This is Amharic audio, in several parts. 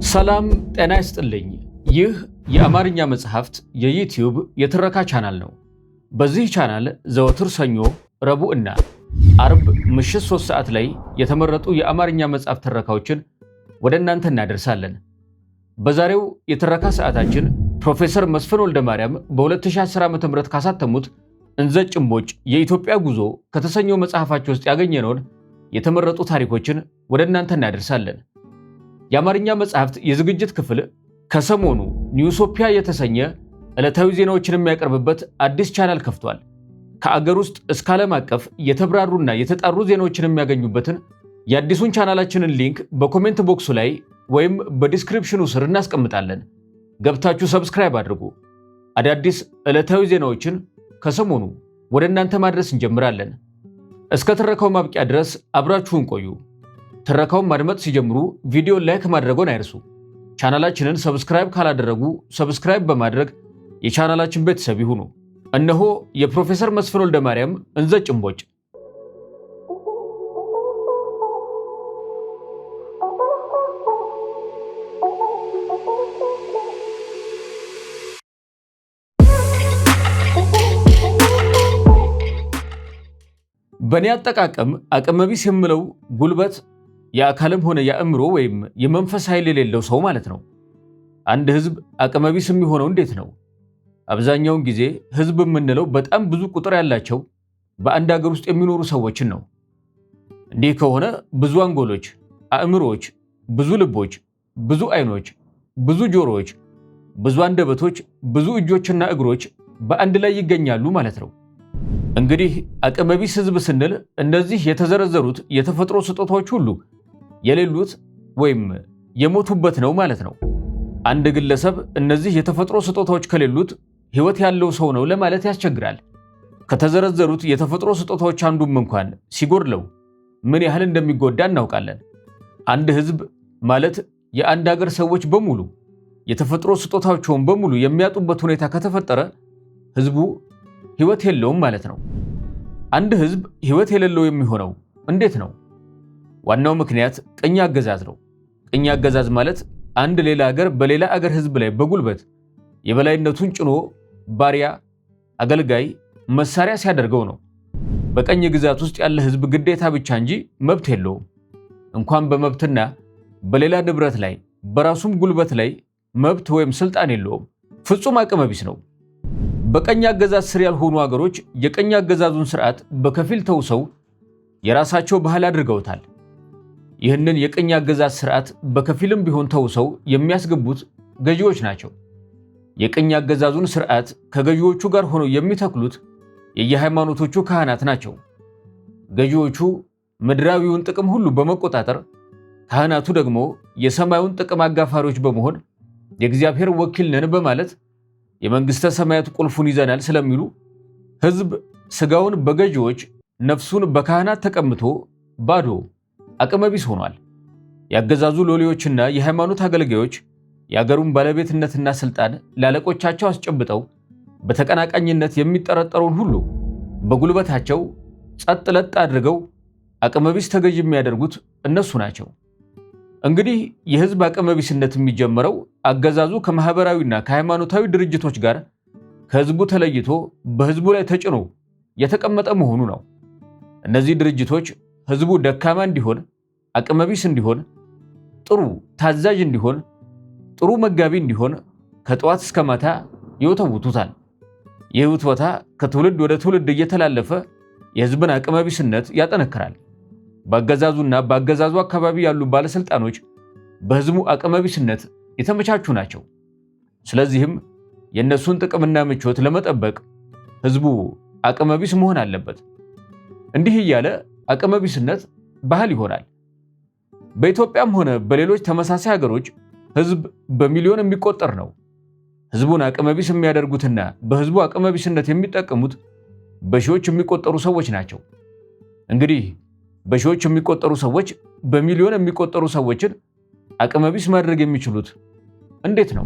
ሰላም ጤና ይስጥልኝ። ይህ የአማርኛ መጽሐፍት የዩቲዩብ የትረካ ቻናል ነው። በዚህ ቻናል ዘወትር ሰኞ፣ ረቡዕ እና አርብ ምሽት 3 ሰዓት ላይ የተመረጡ የአማርኛ መጽሐፍ ትረካዎችን ወደ እናንተ እናደርሳለን። በዛሬው የትረካ ሰዓታችን ፕሮፌሰር መስፍን ወልደማርያም በ2010 ዓ.ም ካሳተሙት እንዘጭ እምቦጭ የኢትዮጵያ ጉዞ ከተሰኘው መጽሐፋቸው ውስጥ ያገኘነውን የተመረጡ ታሪኮችን ወደ እናንተ እናደርሳለን። የአማርኛ መጽሐፍት የዝግጅት ክፍል ከሰሞኑ ኒውሶፒያ የተሰኘ ዕለታዊ ዜናዎችን የሚያቀርብበት አዲስ ቻናል ከፍቷል። ከአገር ውስጥ እስከ ዓለም አቀፍ የተብራሩና የተጣሩ ዜናዎችን የሚያገኙበትን የአዲሱን ቻናላችንን ሊንክ በኮሜንት ቦክሱ ላይ ወይም በዲስክሪፕሽኑ ስር እናስቀምጣለን። ገብታችሁ ሰብስክራይብ አድርጉ። አዳዲስ ዕለታዊ ዜናዎችን ከሰሞኑ ወደ እናንተ ማድረስ እንጀምራለን። እስከ ትረካው ማብቂያ ድረስ አብራችሁን ቆዩ። ትረካውን ማድመጥ ሲጀምሩ ቪዲዮ ላይክ ማድረጎን አይርሱ። ቻናላችንን ሰብስክራይብ ካላደረጉ ሰብስክራይብ በማድረግ የቻናላችን ቤተሰብ ይሁኑ። እነሆ የፕሮፌሰር መስፍን ወልደማርያም እንዘጭ እምቦጭ። በእኔ አጠቃቀም አቅመቢስ የምለው ጉልበት የአካልም ሆነ የአእምሮ ወይም የመንፈስ ኃይል የሌለው ሰው ማለት ነው። አንድ ህዝብ አቅመቢስ የሚሆነው እንዴት ነው? አብዛኛውን ጊዜ ህዝብ የምንለው በጣም ብዙ ቁጥር ያላቸው በአንድ ሀገር ውስጥ የሚኖሩ ሰዎችን ነው። እንዲህ ከሆነ ብዙ አንጎሎች፣ አእምሮዎች፣ ብዙ ልቦች፣ ብዙ አይኖች፣ ብዙ ጆሮዎች፣ ብዙ አንደበቶች፣ ብዙ እጆችና እግሮች በአንድ ላይ ይገኛሉ ማለት ነው። እንግዲህ አቅመቢስ ህዝብ ስንል እነዚህ የተዘረዘሩት የተፈጥሮ ስጦታዎች ሁሉ የሌሉት ወይም የሞቱበት ነው ማለት ነው። አንድ ግለሰብ እነዚህ የተፈጥሮ ስጦታዎች ከሌሉት ህይወት ያለው ሰው ነው ለማለት ያስቸግራል። ከተዘረዘሩት የተፈጥሮ ስጦታዎች አንዱም እንኳን ሲጎድለው ምን ያህል እንደሚጎዳ እናውቃለን። አንድ ህዝብ ማለት የአንድ ሀገር ሰዎች በሙሉ የተፈጥሮ ስጦታቸውን በሙሉ የሚያጡበት ሁኔታ ከተፈጠረ ህዝቡ ህይወት የለውም ማለት ነው። አንድ ህዝብ ህይወት የሌለው የሚሆነው እንዴት ነው? ዋናው ምክንያት ቅኝ አገዛዝ ነው። ቅኝ አገዛዝ ማለት አንድ ሌላ ሀገር በሌላ ሀገር ህዝብ ላይ በጉልበት የበላይነቱን ጭኖ ባሪያ፣ አገልጋይ፣ መሳሪያ ሲያደርገው ነው። በቅኝ ግዛት ውስጥ ያለ ህዝብ ግዴታ ብቻ እንጂ መብት የለውም። እንኳን በመብትና በሌላ ንብረት ላይ በራሱም ጉልበት ላይ መብት ወይም ስልጣን የለውም። ፍጹም አቅመቢስ ነው። በቅኝ አገዛዝ ስር ያልሆኑ ሀገሮች የቅኝ አገዛዙን ስርዓት በከፊል ተውሰው የራሳቸው ባህል አድርገውታል። ይህንን የቅኝ አገዛዝ ስርዓት በከፊልም ቢሆን ተውሰው የሚያስገቡት ገዢዎች ናቸው። የቅኝ አገዛዙን ስርዓት ከገዢዎቹ ጋር ሆነው የሚተክሉት የየሃይማኖቶቹ ካህናት ናቸው። ገዢዎቹ ምድራዊውን ጥቅም ሁሉ በመቆጣጠር ካህናቱ ደግሞ የሰማዩን ጥቅም አጋፋሪዎች በመሆን የእግዚአብሔር ወኪል ነን በማለት የመንግስተ ሰማያት ቁልፉን ይዘናል ስለሚሉ ህዝብ ስጋውን በገዢዎች ነፍሱን በካህናት ተቀምቶ ባዶ አቅመቢስ ሆኗል። ያገዛዙ ሎሌዎችና የሃይማኖት አገልጋዮች የአገሩን ባለቤትነትና ስልጣን ላለቆቻቸው አስጨብጠው በተቀናቃኝነት የሚጠረጠረውን ሁሉ በጉልበታቸው ጸጥ ለጥ አድርገው አቅመቢስ ተገዥ የሚያደርጉት እነሱ ናቸው። እንግዲህ የህዝብ አቅመቢስነት የሚጀምረው አገዛዙ ከማህበራዊና ከሃይማኖታዊ ድርጅቶች ጋር ከህዝቡ ተለይቶ በህዝቡ ላይ ተጭኖ የተቀመጠ መሆኑ ነው። እነዚህ ድርጅቶች ህዝቡ ደካማ እንዲሆን፣ አቅመቢስ እንዲሆን፣ ጥሩ ታዛዥ እንዲሆን፣ ጥሩ መጋቢ እንዲሆን ከጠዋት እስከ ማታ ይወተውቱታል። ይህ ውትወታ ከትውልድ ወደ ትውልድ እየተላለፈ የህዝብን አቅመቢስነት ያጠነክራል። በአገዛዙና በአገዛዙ አካባቢ ያሉ ባለስልጣኖች በህዝቡ አቅመቢስነት የተመቻቹ ናቸው። ስለዚህም የእነሱን ጥቅምና ምቾት ለመጠበቅ ህዝቡ አቅመቢስ መሆን አለበት። እንዲህ እያለ አቅመቢስነት ባህል ይሆናል። በኢትዮጵያም ሆነ በሌሎች ተመሳሳይ ሀገሮች ህዝብ በሚሊዮን የሚቆጠር ነው። ህዝቡን አቅመቢስ የሚያደርጉትና በህዝቡ አቅመቢስነት የሚጠቀሙት በሺዎች የሚቆጠሩ ሰዎች ናቸው። እንግዲህ በሺዎች የሚቆጠሩ ሰዎች በሚሊዮን የሚቆጠሩ ሰዎችን አቅመቢስ ማድረግ የሚችሉት እንዴት ነው?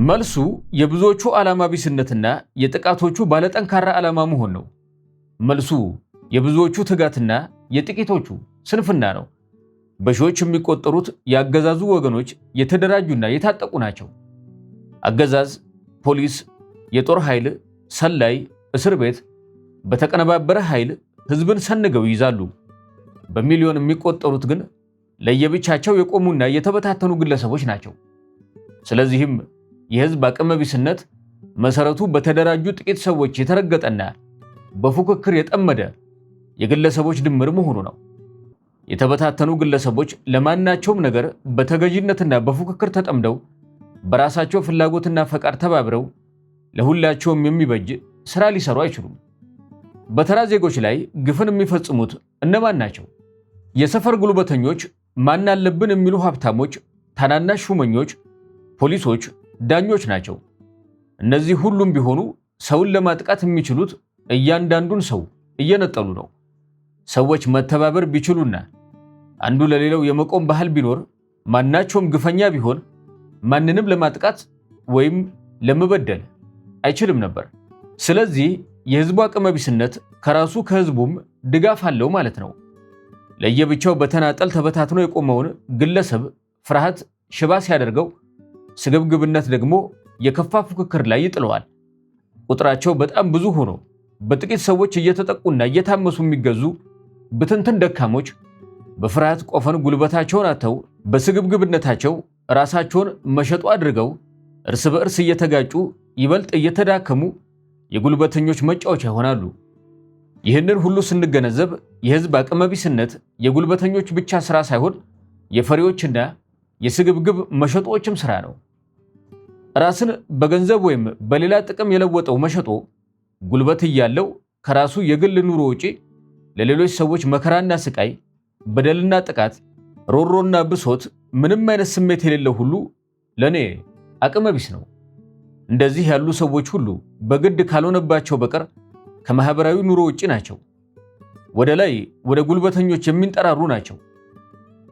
መልሱ የብዙዎቹ ዓላማ ቢስነትና የጥቂቶቹ ባለጠንካራ ዓላማ መሆን ነው። መልሱ የብዙዎቹ ትጋትና የጥቂቶቹ ስንፍና ነው። በሺዎች የሚቆጠሩት የአገዛዙ ወገኖች የተደራጁና የታጠቁ ናቸው። አገዛዝ፣ ፖሊስ፣ የጦር ኃይል፣ ሰላይ፣ እስር ቤት በተቀነባበረ ኃይል ህዝብን ሰንገው ይይዛሉ። በሚሊዮን የሚቆጠሩት ግን ለየብቻቸው የቆሙና የተበታተኑ ግለሰቦች ናቸው። ስለዚህም የህዝብ አቅመቢስነት መሰረቱ በተደራጁ ጥቂት ሰዎች የተረገጠና በፉክክር የጠመደ የግለሰቦች ድምር መሆኑ ነው። የተበታተኑ ግለሰቦች ለማናቸውም ነገር በተገዥነትና በፉክክር ተጠምደው በራሳቸው ፍላጎትና ፈቃድ ተባብረው ለሁላቸውም የሚበጅ ስራ ሊሰሩ አይችሉም። በተራ ዜጎች ላይ ግፍን የሚፈጽሙት እነማን ናቸው? የሰፈር ጉልበተኞች፣ ማን አለብን የሚሉ ሀብታሞች፣ ታናናሽ ሹመኞች፣ ፖሊሶች፣ ዳኞች ናቸው። እነዚህ ሁሉም ቢሆኑ ሰውን ለማጥቃት የሚችሉት እያንዳንዱን ሰው እየነጠሉ ነው። ሰዎች መተባበር ቢችሉና አንዱ ለሌላው የመቆም ባህል ቢኖር ማናቸውም ግፈኛ ቢሆን ማንንም ለማጥቃት ወይም ለመበደል አይችልም ነበር። ስለዚህ የህዝቡ አቅመቢስነት ከራሱ ከህዝቡም ድጋፍ አለው ማለት ነው። ለየብቻው በተናጠል ተበታትኖ የቆመውን ግለሰብ ፍርሃት ሽባ ሲያደርገው፣ ስግብግብነት ደግሞ የከፋ ፉክክር ላይ ይጥለዋል። ቁጥራቸው በጣም ብዙ ሆኖ በጥቂት ሰዎች እየተጠቁና እየታመሱ የሚገዙ ብትንትን ደካሞች በፍርሃት ቆፈን ጉልበታቸውን አጥተው በስግብግብነታቸው ራሳቸውን መሸጡ አድርገው እርስ በእርስ እየተጋጩ ይበልጥ እየተዳከሙ የጉልበተኞች መጫወቻ ይሆናሉ። ይህንን ሁሉ ስንገነዘብ የህዝብ አቅመቢስነት የጉልበተኞች ብቻ ስራ ሳይሆን የፈሪዎችና የስግብግብ መሸጦችም ስራ ነው። ራስን በገንዘብ ወይም በሌላ ጥቅም የለወጠው መሸጦ ጉልበት እያለው ከራሱ የግል ኑሮ ውጪ ለሌሎች ሰዎች መከራና ስቃይ፣ በደልና ጥቃት፣ ሮሮና ብሶት ምንም አይነት ስሜት የሌለው ሁሉ ለኔ አቅመቢስ ነው። እንደዚህ ያሉ ሰዎች ሁሉ በግድ ካልሆነባቸው በቀር ከማህበራዊ ኑሮ ውጪ ናቸው። ወደ ላይ ወደ ጉልበተኞች የሚንጠራሩ ናቸው።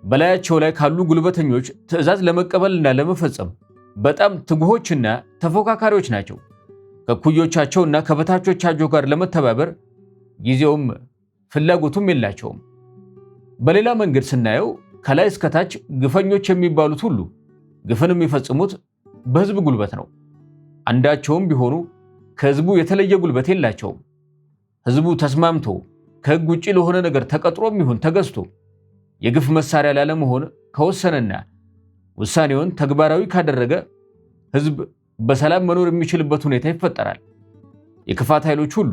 በላያቸው ላይ ካሉ ጉልበተኞች ትዕዛዝ ለመቀበልና ለመፈጸም በጣም ትጉሆችና ተፎካካሪዎች ናቸው። ከኩዮቻቸውና ከበታቾቻቸው ጋር ለመተባበር ጊዜውም ፍላጎቱም የላቸውም። በሌላ መንገድ ስናየው ከላይ እስከታች ግፈኞች የሚባሉት ሁሉ ግፍን የሚፈጽሙት በህዝብ ጉልበት ነው። አንዳቸውም ቢሆኑ ከህዝቡ የተለየ ጉልበት የላቸውም። ህዝቡ ተስማምቶ ከህግ ውጪ ለሆነ ነገር ተቀጥሮም ይሁን ተገዝቶ የግፍ መሳሪያ ላለመሆን ከወሰነና ውሳኔውን ተግባራዊ ካደረገ ህዝብ በሰላም መኖር የሚችልበት ሁኔታ ይፈጠራል። የክፋት ኃይሎች ሁሉ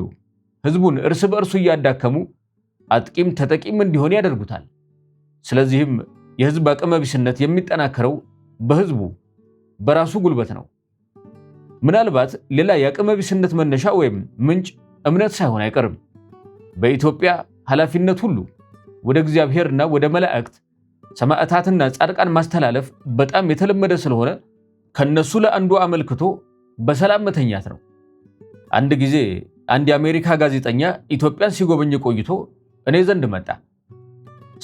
ህዝቡን እርስ በእርሱ እያዳከሙ አጥቂም ተጠቂም እንዲሆን ያደርጉታል። ስለዚህም የህዝብ አቅመቢስነት የሚጠናከረው በህዝቡ በራሱ ጉልበት ነው። ምናልባት ሌላ የአቅመቢስነት መነሻ ወይም ምንጭ እምነት ሳይሆን አይቀርም። በኢትዮጵያ ኃላፊነት ሁሉ ወደ እግዚአብሔርና ወደ መላእክት ሰማዕታትና ጻድቃን ማስተላለፍ በጣም የተለመደ ስለሆነ ከነሱ ለአንዱ አመልክቶ በሰላም መተኛት ነው። አንድ ጊዜ አንድ የአሜሪካ ጋዜጠኛ ኢትዮጵያን ሲጎበኝ ቆይቶ እኔ ዘንድ መጣ።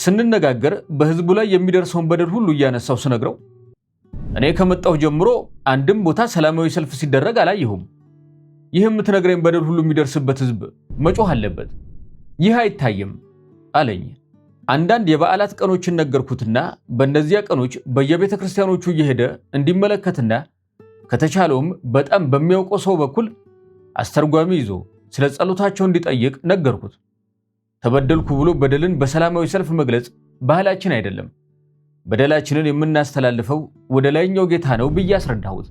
ስንነጋገር በህዝቡ ላይ የሚደርሰውን በደል ሁሉ እያነሳው ስነግረው እኔ ከመጣሁ ጀምሮ አንድም ቦታ ሰላማዊ ሰልፍ ሲደረግ አላየሁም። ይህ የምትነግረኝ በደል ሁሉ የሚደርስበት ህዝብ መጮህ አለበት፣ ይህ አይታይም አለኝ። አንዳንድ የበዓላት ቀኖችን ነገርኩትና በእነዚያ ቀኖች በየቤተ ክርስቲያኖቹ እየሄደ እንዲመለከትና ከተቻለውም በጣም በሚያውቀው ሰው በኩል አስተርጓሚ ይዞ ስለ ጸሎታቸው እንዲጠይቅ ነገርኩት። ተበደልኩ ብሎ በደልን በሰላማዊ ሰልፍ መግለጽ ባህላችን አይደለም። በደላችንን የምናስተላልፈው ወደ ላይኛው ጌታ ነው ብዬ አስረዳሁት።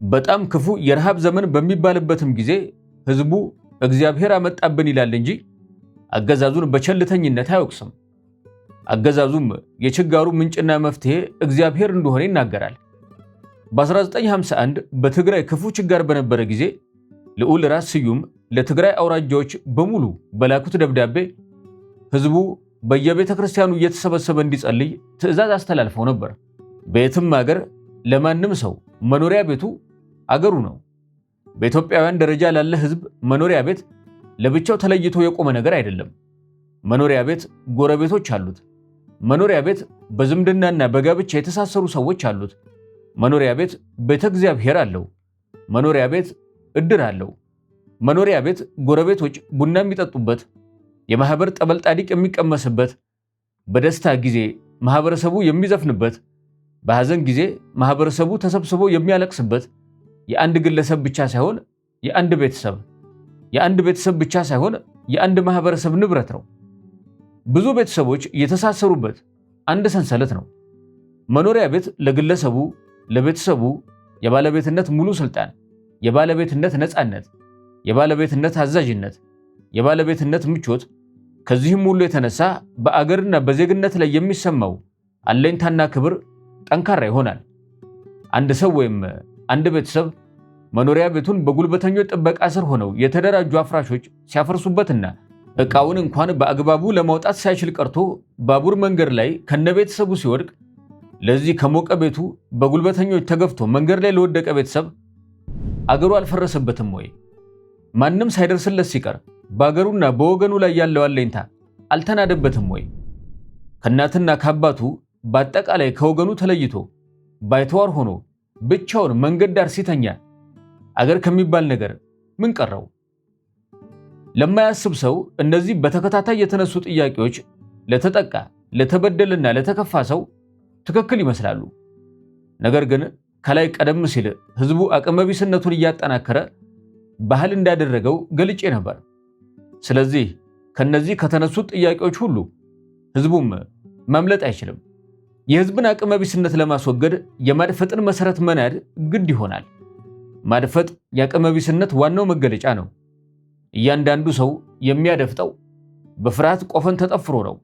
በጣም ክፉ የረሃብ ዘመን በሚባልበትም ጊዜ ህዝቡ እግዚአብሔር አመጣብን ይላል እንጂ አገዛዙን በቸልተኝነት አይወቅስም። አገዛዙም የችጋሩ ምንጭና መፍትሄ እግዚአብሔር እንደሆነ ይናገራል። በ1951 በትግራይ ክፉ ችጋር በነበረ ጊዜ ልዑል ራስ ስዩም ለትግራይ አውራጃዎች በሙሉ በላኩት ደብዳቤ ህዝቡ በየቤተ ክርስቲያኑ እየተሰበሰበ እንዲጸልይ ትዕዛዝ አስተላልፈው ነበር። በየትም ሀገር ለማንም ሰው መኖሪያ ቤቱ አገሩ ነው። በኢትዮጵያውያን ደረጃ ላለ ህዝብ መኖሪያ ቤት ለብቻው ተለይቶ የቆመ ነገር አይደለም። መኖሪያ ቤት ጎረቤቶች አሉት። መኖሪያ ቤት በዝምድናና በጋብቻ የተሳሰሩ ሰዎች አሉት። መኖሪያ ቤት ቤተ እግዚአብሔር አለው። መኖሪያ ቤት እድር አለው። መኖሪያ ቤት ጎረቤቶች ቡና የሚጠጡበት፣ የማህበር ጠበል ጣዲቅ የሚቀመስበት፣ በደስታ ጊዜ ማህበረሰቡ የሚዘፍንበት፣ በሐዘን ጊዜ ማህበረሰቡ ተሰብስቦ የሚያለቅስበት የአንድ ግለሰብ ብቻ ሳይሆን የአንድ ቤተሰብ ብቻ ሳይሆን የአንድ ማህበረሰብ ንብረት ነው። ብዙ ቤተሰቦች የተሳሰሩበት አንድ ሰንሰለት ነው። መኖሪያ ቤት ለግለሰቡ፣ ለቤተሰቡ የባለቤትነት ሙሉ ስልጣን፣ የባለቤትነት ነፃነት፣ የባለቤትነት አዛዥነት፣ የባለቤትነት ምቾት፣ ከዚህም ሁሉ የተነሳ በአገርና በዜግነት ላይ የሚሰማው አለኝታና ክብር ጠንካራ ይሆናል። አንድ ሰው ወይም አንድ ቤተሰብ መኖሪያ ቤቱን በጉልበተኞች ጥበቃ ስር ሆነው የተደራጁ አፍራሾች ሲያፈርሱበትና ዕቃውን እንኳን በአግባቡ ለማውጣት ሳይችል ቀርቶ ባቡር መንገድ ላይ ከነቤተሰቡ ሲወድቅ፣ ለዚህ ከሞቀ ቤቱ በጉልበተኞች ተገፍቶ መንገድ ላይ ለወደቀ ቤተሰብ አገሩ አልፈረሰበትም ወይ? ማንም ሳይደርስለት ሲቀር በአገሩና በወገኑ ላይ ያለው አለኝታ አልተናደበትም ወይ? ከእናትና ከአባቱ በአጠቃላይ ከወገኑ ተለይቶ ባይተዋር ሆኖ ብቻውን መንገድ ዳር ሲተኛ አገር ከሚባል ነገር ምን ቀረው? ለማያስብ ሰው እነዚህ በተከታታይ የተነሱ ጥያቄዎች ለተጠቃ ለተበደለና ለተከፋ ሰው ትክክል ይመስላሉ። ነገር ግን ከላይ ቀደም ሲል ህዝቡ አቅመቢስነቱን እያጠናከረ ባህል እንዳደረገው ገልጬ ነበር። ስለዚህ ከነዚህ ከተነሱት ጥያቄዎች ሁሉ ህዝቡም ማምለጥ አይችልም። የህዝብን አቅመቢስነት ለማስወገድ የማድፈጥን መሰረት መናድ ግድ ይሆናል። ማድፈጥ የአቅመቢስነት ዋናው መገለጫ ነው። እያንዳንዱ ሰው የሚያደፍጠው በፍርሃት ቆፈን ተጠፍሮ ነው።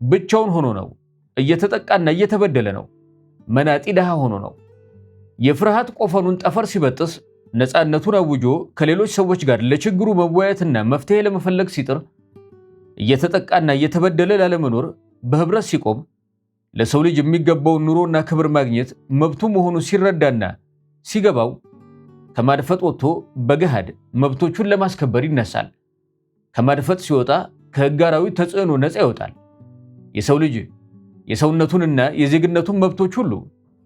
ብቻውን ሆኖ ነው። እየተጠቃና እየተበደለ ነው። መናጢ ድሃ ሆኖ ነው። የፍርሃት ቆፈኑን ጠፈር ሲበጥስ ነፃነቱን አውጆ ከሌሎች ሰዎች ጋር ለችግሩ መወያየትና መፍትሄ ለመፈለግ ሲጥር፣ እየተጠቃና እየተበደለ ላለመኖር በህብረት ሲቆም፣ ለሰው ልጅ የሚገባውን ኑሮና ክብር ማግኘት መብቱ መሆኑ ሲረዳና ሲገባው ከማድፈጥ ወጥቶ በገሃድ መብቶቹን ለማስከበር ይነሳል። ከማድፈጥ ሲወጣ ከህግ አራዊት ተጽዕኖ ነፃ ይወጣል። የሰው ልጅ የሰውነቱንና የዜግነቱን መብቶች ሁሉ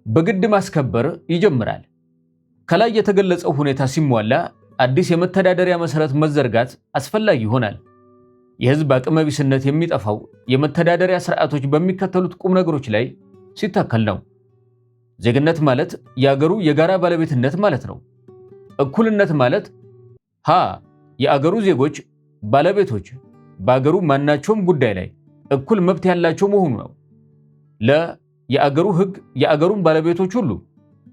በግድ ማስከበር ይጀምራል። ከላይ የተገለጸው ሁኔታ ሲሟላ አዲስ የመተዳደሪያ መሰረት መዘርጋት አስፈላጊ ይሆናል። የህዝብ አቅመቢስነት የሚጠፋው የመተዳደሪያ ስርዓቶች በሚከተሉት ቁም ነገሮች ላይ ሲታከል ነው። ዜግነት ማለት የአገሩ የጋራ ባለቤትነት ማለት ነው። እኩልነት ማለት የአገሩ ዜጎች ባለቤቶች በአገሩ ማናቸውም ጉዳይ ላይ እኩል መብት ያላቸው መሆኑ ነው። የአገሩ ህግ የአገሩን ባለቤቶች ሁሉ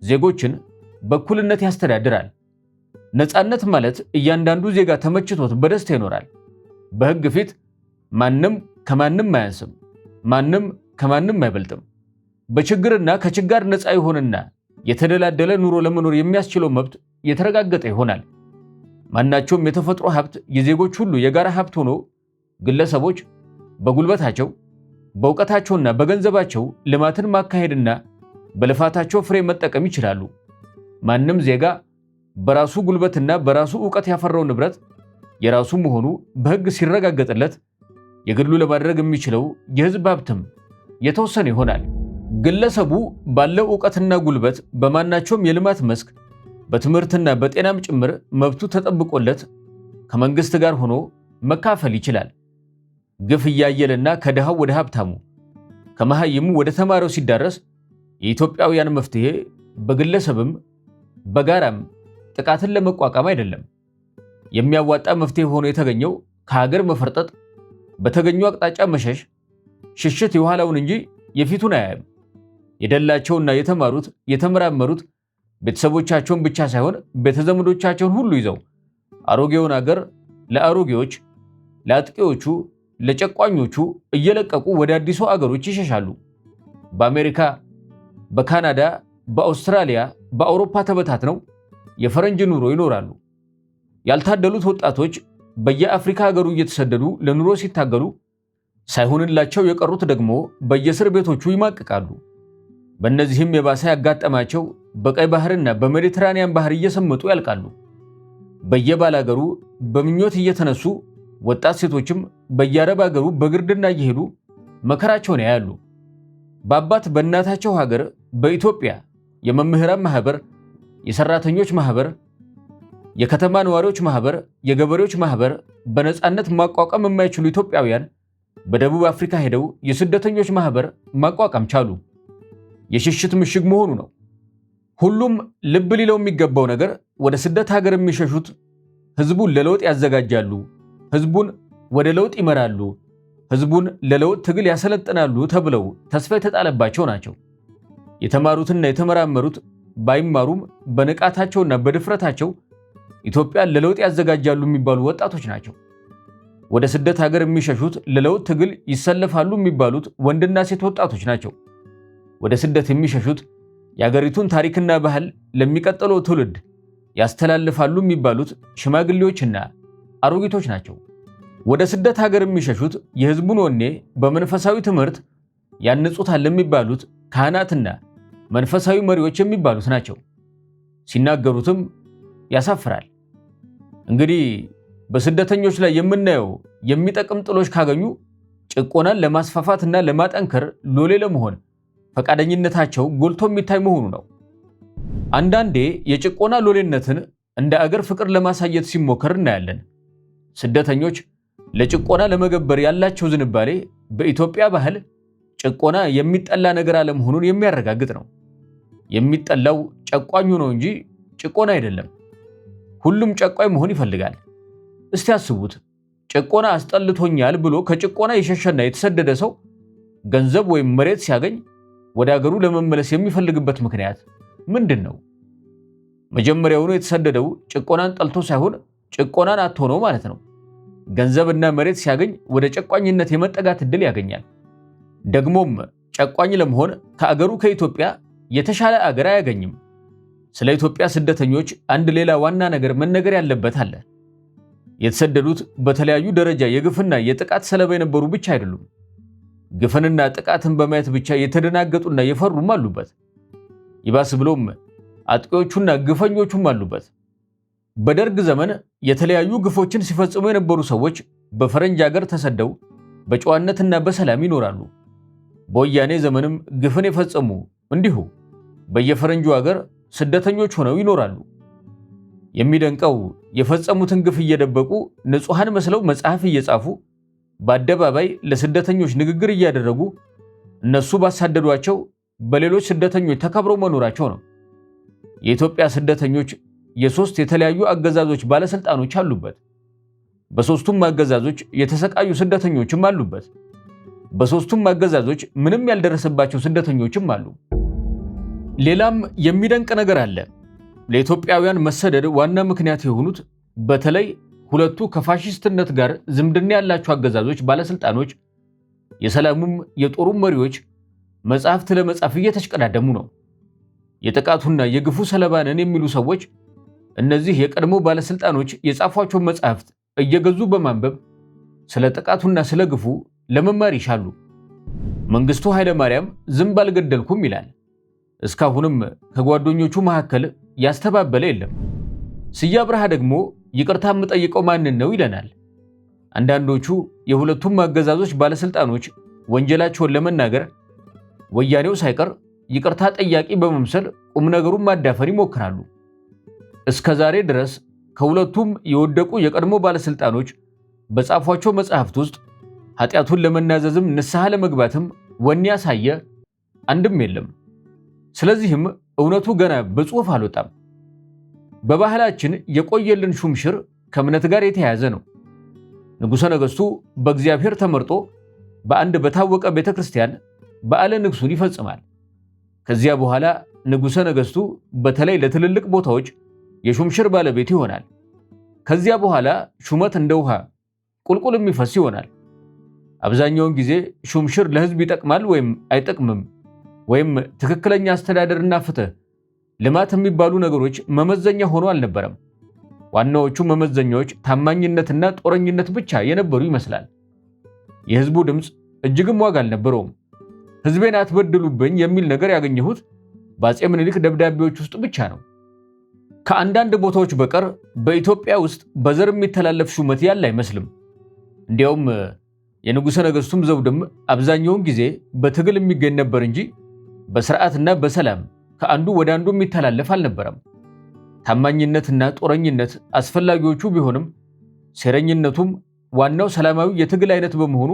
ዜጎችን በእኩልነት ያስተዳድራል። ነፃነት ማለት እያንዳንዱ ዜጋ ተመችቶት በደስታ ይኖራል። በህግ ፊት ማንም ከማንም አያንስም፣ ማንም ከማንም አይበልጥም። በችግርና ከችጋር ነፃ የሆነና የተደላደለ ኑሮ ለመኖር የሚያስችለው መብት የተረጋገጠ ይሆናል። ማናቸውም የተፈጥሮ ሀብት የዜጎች ሁሉ የጋራ ሀብት ሆኖ ግለሰቦች በጉልበታቸው በእውቀታቸውና በገንዘባቸው ልማትን ማካሄድና በልፋታቸው ፍሬ መጠቀም ይችላሉ። ማንም ዜጋ በራሱ ጉልበትና በራሱ ዕውቀት ያፈራው ንብረት የራሱ መሆኑ በህግ ሲረጋገጥለት የግሉ ለማድረግ የሚችለው የህዝብ ሀብትም የተወሰነ ይሆናል። ግለሰቡ ባለው ዕውቀትና ጉልበት በማናቸውም የልማት መስክ በትምህርትና በጤናም ጭምር መብቱ ተጠብቆለት ከመንግስት ጋር ሆኖ መካፈል ይችላል። ግፍ እያየለና ከድሃው ወደ ሀብታሙ ከመሃይሙ ወደ ተማሪው ሲዳረስ የኢትዮጵያውያን መፍትሄ በግለሰብም በጋራም ጥቃትን ለመቋቋም አይደለም። የሚያዋጣ መፍትሄ ሆኖ የተገኘው ከሀገር መፈርጠጥ፣ በተገኘው አቅጣጫ መሸሽ፣ ሽሽት የኋላውን እንጂ የፊቱን አያይም። የደላቸውና የተማሩት የተመራመሩት ቤተሰቦቻቸውን ብቻ ሳይሆን ቤተዘመዶቻቸውን ሁሉ ይዘው አሮጌውን አገር ለአሮጌዎች፣ ለአጥቂዎቹ፣ ለጨቋኞቹ እየለቀቁ ወደ አዲሱ አገሮች ይሸሻሉ። በአሜሪካ፣ በካናዳ፣ በአውስትራሊያ፣ በአውሮፓ ተበታትነው የፈረንጅ ኑሮ ይኖራሉ። ያልታደሉት ወጣቶች በየአፍሪካ ሀገሩ እየተሰደዱ ለኑሮ ሲታገሉ፣ ሳይሆንላቸው የቀሩት ደግሞ በየእስር ቤቶቹ ይማቅቃሉ። በእነዚህም የባሰ ያጋጠማቸው በቀይ ባህርና በሜዲትራኒያን ባህር እየሰመጡ ያልቃሉ። በየባላገሩ በምኞት እየተነሱ ወጣት ሴቶችም በየአረብ ሀገሩ በግርድና እየሄዱ መከራቸውን ያያሉ። በአባት በእናታቸው ሀገር በኢትዮጵያ የመምህራን ማህበር፣ የሰራተኞች ማህበር፣ የከተማ ነዋሪዎች ማህበር፣ የገበሬዎች ማህበር በነፃነት ማቋቋም የማይችሉ ኢትዮጵያውያን በደቡብ አፍሪካ ሄደው የስደተኞች ማህበር ማቋቋም ቻሉ። የሽሽት ምሽግ መሆኑ ነው። ሁሉም ልብ ሊለው የሚገባው ነገር ወደ ስደት ሀገር የሚሸሹት ህዝቡን ለለውጥ ያዘጋጃሉ፣ ህዝቡን ወደ ለውጥ ይመራሉ፣ ህዝቡን ለለውጥ ትግል ያሰለጥናሉ ተብለው ተስፋ የተጣለባቸው ናቸው። የተማሩትና የተመራመሩት ባይማሩም በንቃታቸውና በድፍረታቸው ኢትዮጵያን ለለውጥ ያዘጋጃሉ የሚባሉ ወጣቶች ናቸው። ወደ ስደት ሀገር የሚሸሹት ለለውጥ ትግል ይሰለፋሉ የሚባሉት ወንድና ሴት ወጣቶች ናቸው። ወደ ስደት የሚሸሹት የአገሪቱን ታሪክና ባህል ለሚቀጥለው ትውልድ ያስተላልፋሉ የሚባሉት ሽማግሌዎችና አሮጊቶች ናቸው። ወደ ስደት ሀገር የሚሸሹት የህዝቡን ወኔ በመንፈሳዊ ትምህርት ያንጹታል የሚባሉት ካህናትና መንፈሳዊ መሪዎች የሚባሉት ናቸው። ሲናገሩትም ያሳፍራል። እንግዲህ በስደተኞች ላይ የምናየው የሚጠቅም ጥሎች ካገኙ ጭቆናን ለማስፋፋትና ለማጠንከር ሎሌ ለመሆን ፈቃደኝነታቸው ጎልቶ የሚታይ መሆኑ ነው። አንዳንዴ የጭቆና ሎሌነትን እንደ አገር ፍቅር ለማሳየት ሲሞከር እናያለን። ስደተኞች ለጭቆና ለመገበር ያላቸው ዝንባሌ በኢትዮጵያ ባህል ጭቆና የሚጠላ ነገር አለመሆኑን የሚያረጋግጥ ነው። የሚጠላው ጨቋኙ ነው እንጂ ጭቆና አይደለም። ሁሉም ጨቋኝ መሆን ይፈልጋል። እስቲ አስቡት፣ ጭቆና አስጠልቶኛል ብሎ ከጭቆና የሸሸና የተሰደደ ሰው ገንዘብ ወይም መሬት ሲያገኝ ወደ አገሩ ለመመለስ የሚፈልግበት ምክንያት ምንድን ነው? መጀመሪያውኑ የተሰደደው ጭቆናን ጠልቶ ሳይሆን ጭቆናን አጥቶ ነው ማለት ነው። ገንዘብና መሬት ሲያገኝ ወደ ጨቋኝነት የመጠጋት ዕድል ያገኛል። ደግሞም ጨቋኝ ለመሆን ከአገሩ ከኢትዮጵያ የተሻለ አገር አያገኝም። ስለ ኢትዮጵያ ስደተኞች አንድ ሌላ ዋና ነገር መነገር ያለበት አለ። የተሰደዱት በተለያዩ ደረጃ የግፍና የጥቃት ሰለባ የነበሩ ብቻ አይደሉም። ግፍንና ጥቃትን በማየት ብቻ የተደናገጡና የፈሩም አሉበት። ይባስ ብሎም አጥቂዎቹና ግፈኞቹም አሉበት። በደርግ ዘመን የተለያዩ ግፎችን ሲፈጽሙ የነበሩ ሰዎች በፈረንጅ ሀገር ተሰደው በጨዋነትና በሰላም ይኖራሉ። በወያኔ ዘመንም ግፍን የፈጸሙ እንዲሁ በየፈረንጁ ሀገር ስደተኞች ሆነው ይኖራሉ። የሚደንቀው የፈጸሙትን ግፍ እየደበቁ ንጹሐን መስለው መጽሐፍ እየጻፉ በአደባባይ ለስደተኞች ንግግር እያደረጉ እነሱ ባሳደዷቸው በሌሎች ስደተኞች ተከብረው መኖራቸው ነው። የኢትዮጵያ ስደተኞች የሶስት የተለያዩ አገዛዞች ባለስልጣኖች አሉበት። በሶስቱም አገዛዞች የተሰቃዩ ስደተኞችም አሉበት። በሶስቱም አገዛዞች ምንም ያልደረሰባቸው ስደተኞችም አሉ። ሌላም የሚደንቅ ነገር አለ። ለኢትዮጵያውያን መሰደድ ዋና ምክንያት የሆኑት በተለይ ሁለቱ ከፋሺስትነት ጋር ዝምድና ያላቸው አገዛዞች ባለስልጣኖች፣ የሰላሙም የጦሩም መሪዎች መጽሐፍት ለመጻፍ እየተሽቀዳደሙ ነው። የጥቃቱና የግፉ ሰለባ ነን የሚሉ ሰዎች እነዚህ የቀድሞ ባለስልጣኖች የጻፏቸውን መጽሐፍት እየገዙ በማንበብ ስለ ጥቃቱና ስለ ግፉ ለመማር ይሻሉ። መንግስቱ ኃይለ ማርያም ዝንብ አልገደልኩም ይላል። እስካሁንም ከጓደኞቹ መካከል ያስተባበለ የለም። ስዬ አብርሃ ደግሞ ይቅርታ የምጠይቀው ማንን ነው ይለናል። አንዳንዶቹ የሁለቱም አገዛዞች ባለስልጣኖች ወንጀላቸውን ለመናገር ወያኔው ሳይቀር ይቅርታ ጠያቂ በመምሰል ቁም ነገሩን ማዳፈር ይሞክራሉ። እስከ ዛሬ ድረስ ከሁለቱም የወደቁ የቀድሞ ባለስልጣኖች በጻፏቸው መጽሐፍት ውስጥ ኃጢአቱን ለመናዘዝም ንስሐ ለመግባትም ወኔ ያሳየ አንድም የለም። ስለዚህም እውነቱ ገና በጽሑፍ አልወጣም። በባህላችን የቆየልን ሹምሽር ከእምነት ጋር የተያያዘ ነው። ንጉሠ ነገሥቱ በእግዚአብሔር ተመርጦ በአንድ በታወቀ ቤተክርስቲያን በዓለ ንግሱን ይፈጽማል። ከዚያ በኋላ ንጉሠ ነገሥቱ በተለይ ለትልልቅ ቦታዎች የሹምሽር ባለቤት ይሆናል። ከዚያ በኋላ ሹመት እንደ ውሃ ቁልቁል የሚፈስ ይሆናል። አብዛኛውን ጊዜ ሹምሽር ለሕዝብ ይጠቅማል ወይም አይጠቅምም ወይም ትክክለኛ አስተዳደርና ፍትህ፣ ልማት የሚባሉ ነገሮች መመዘኛ ሆኖ አልነበረም። ዋናዎቹ መመዘኛዎች ታማኝነትና ጦረኝነት ብቻ የነበሩ ይመስላል። የሕዝቡ ድምፅ እጅግም ዋጋ አልነበረውም። ሕዝቤን አትበድሉብኝ የሚል ነገር ያገኘሁት በአፄ ምኒልክ ደብዳቤዎች ውስጥ ብቻ ነው። ከአንዳንድ ቦታዎች በቀር በኢትዮጵያ ውስጥ በዘር የሚተላለፍ ሹመት ያለ አይመስልም። እንዲያውም የንጉሠ ነገሥቱም ዘውድም አብዛኛውን ጊዜ በትግል የሚገኝ ነበር እንጂ በስርዓትና በሰላም ከአንዱ ወደ አንዱ የሚተላለፍ አልነበረም። ታማኝነትና ጦረኝነት አስፈላጊዎቹ ቢሆንም ሴረኝነቱም ዋናው ሰላማዊ የትግል አይነት በመሆኑ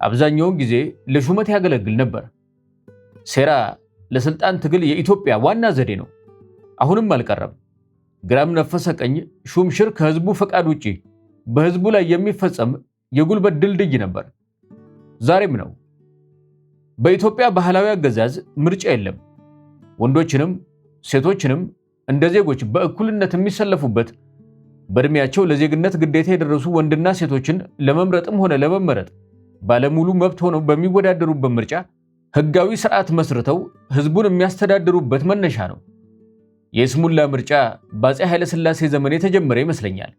አብዛኛውን ጊዜ ለሹመት ያገለግል ነበር። ሴራ ለስልጣን ትግል የኢትዮጵያ ዋና ዘዴ ነው። አሁንም አልቀረም። ግራም ነፈሰ ቀኝ ሹምሽር ከህዝቡ ፈቃድ ውጪ በህዝቡ ላይ የሚፈጸም የጉልበት ድልድይ ነበር። ዛሬም ነው። በኢትዮጵያ ባህላዊ አገዛዝ ምርጫ የለም። ወንዶችንም ሴቶችንም እንደ ዜጎች በእኩልነት የሚሰለፉበት፣ በእድሜያቸው ለዜግነት ግዴታ የደረሱ ወንድና ሴቶችን ለመምረጥም ሆነ ለመመረጥ ባለሙሉ መብት ሆነው በሚወዳደሩበት ምርጫ ህጋዊ ስርዓት መስርተው ህዝቡን የሚያስተዳድሩበት መነሻ ነው። የስሙላ ምርጫ በአፄ ኃይለ ሥላሴ ዘመን የተጀመረ ይመስለኛል።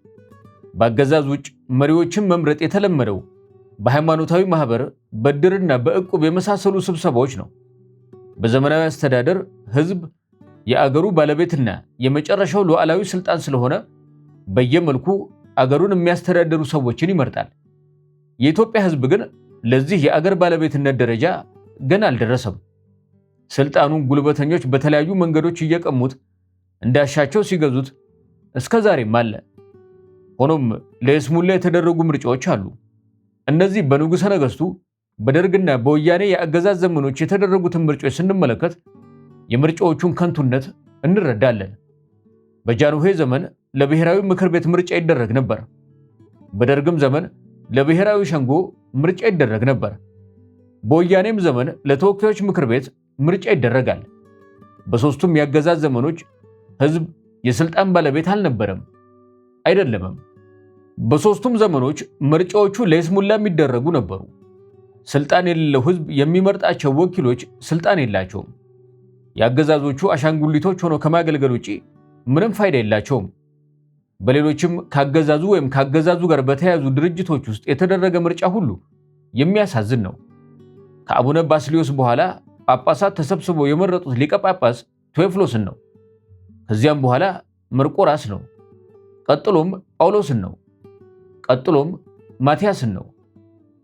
በአገዛዝ ውጭ መሪዎችን መምረጥ የተለመደው በሃይማኖታዊ ማህበር፣ በድርና በእቁብ የመሳሰሉ ስብሰባዎች ነው። በዘመናዊ አስተዳደር ህዝብ የአገሩ ባለቤትና የመጨረሻው ሉዓላዊ ስልጣን ስለሆነ በየመልኩ አገሩን የሚያስተዳድሩ ሰዎችን ይመርጣል። የኢትዮጵያ ህዝብ ግን ለዚህ የአገር ባለቤትነት ደረጃ ገና አልደረሰም። ስልጣኑን ጉልበተኞች በተለያዩ መንገዶች እየቀሙት እንዳሻቸው ሲገዙት እስከ ዛሬም አለ። ሆኖም ለይስሙላ የተደረጉ ምርጫዎች አሉ። እነዚህ በንጉሠ ነገሥቱ በደርግና በወያኔ የአገዛዝ ዘመኖች የተደረጉትን ምርጫዎች ስንመለከት የምርጫዎቹን ከንቱነት እንረዳለን። በጃንሆይ ዘመን ለብሔራዊ ምክር ቤት ምርጫ ይደረግ ነበር። በደርግም ዘመን ለብሔራዊ ሸንጎ ምርጫ ይደረግ ነበር። በወያኔም ዘመን ለተወካዮች ምክር ቤት ምርጫ ይደረጋል። በሦስቱም የአገዛዝ ዘመኖች ህዝብ የስልጣን ባለቤት አልነበረም፣ አይደለምም። በሦስቱም ዘመኖች ምርጫዎቹ ለይስሙላ የሚደረጉ ነበሩ። ስልጣን የሌለው ህዝብ የሚመርጣቸው ወኪሎች ስልጣን የላቸውም። የአገዛዞቹ አሻንጉሊቶች ሆነው ከማገልገል ውጪ ምንም ፋይዳ የላቸውም። በሌሎችም ካገዛዙ ወይም ካገዛዙ ጋር በተያያዙ ድርጅቶች ውስጥ የተደረገ ምርጫ ሁሉ የሚያሳዝን ነው። ከአቡነ ባስልዮስ በኋላ ጳጳሳት ተሰብስበው የመረጡት ሊቀ ጳጳስ ቴዎፍሎስን ነው። ከዚያም በኋላ መርቆራስ ነው። ቀጥሎም ጳውሎስን ነው። ቀጥሎም ማቲያስን ነው።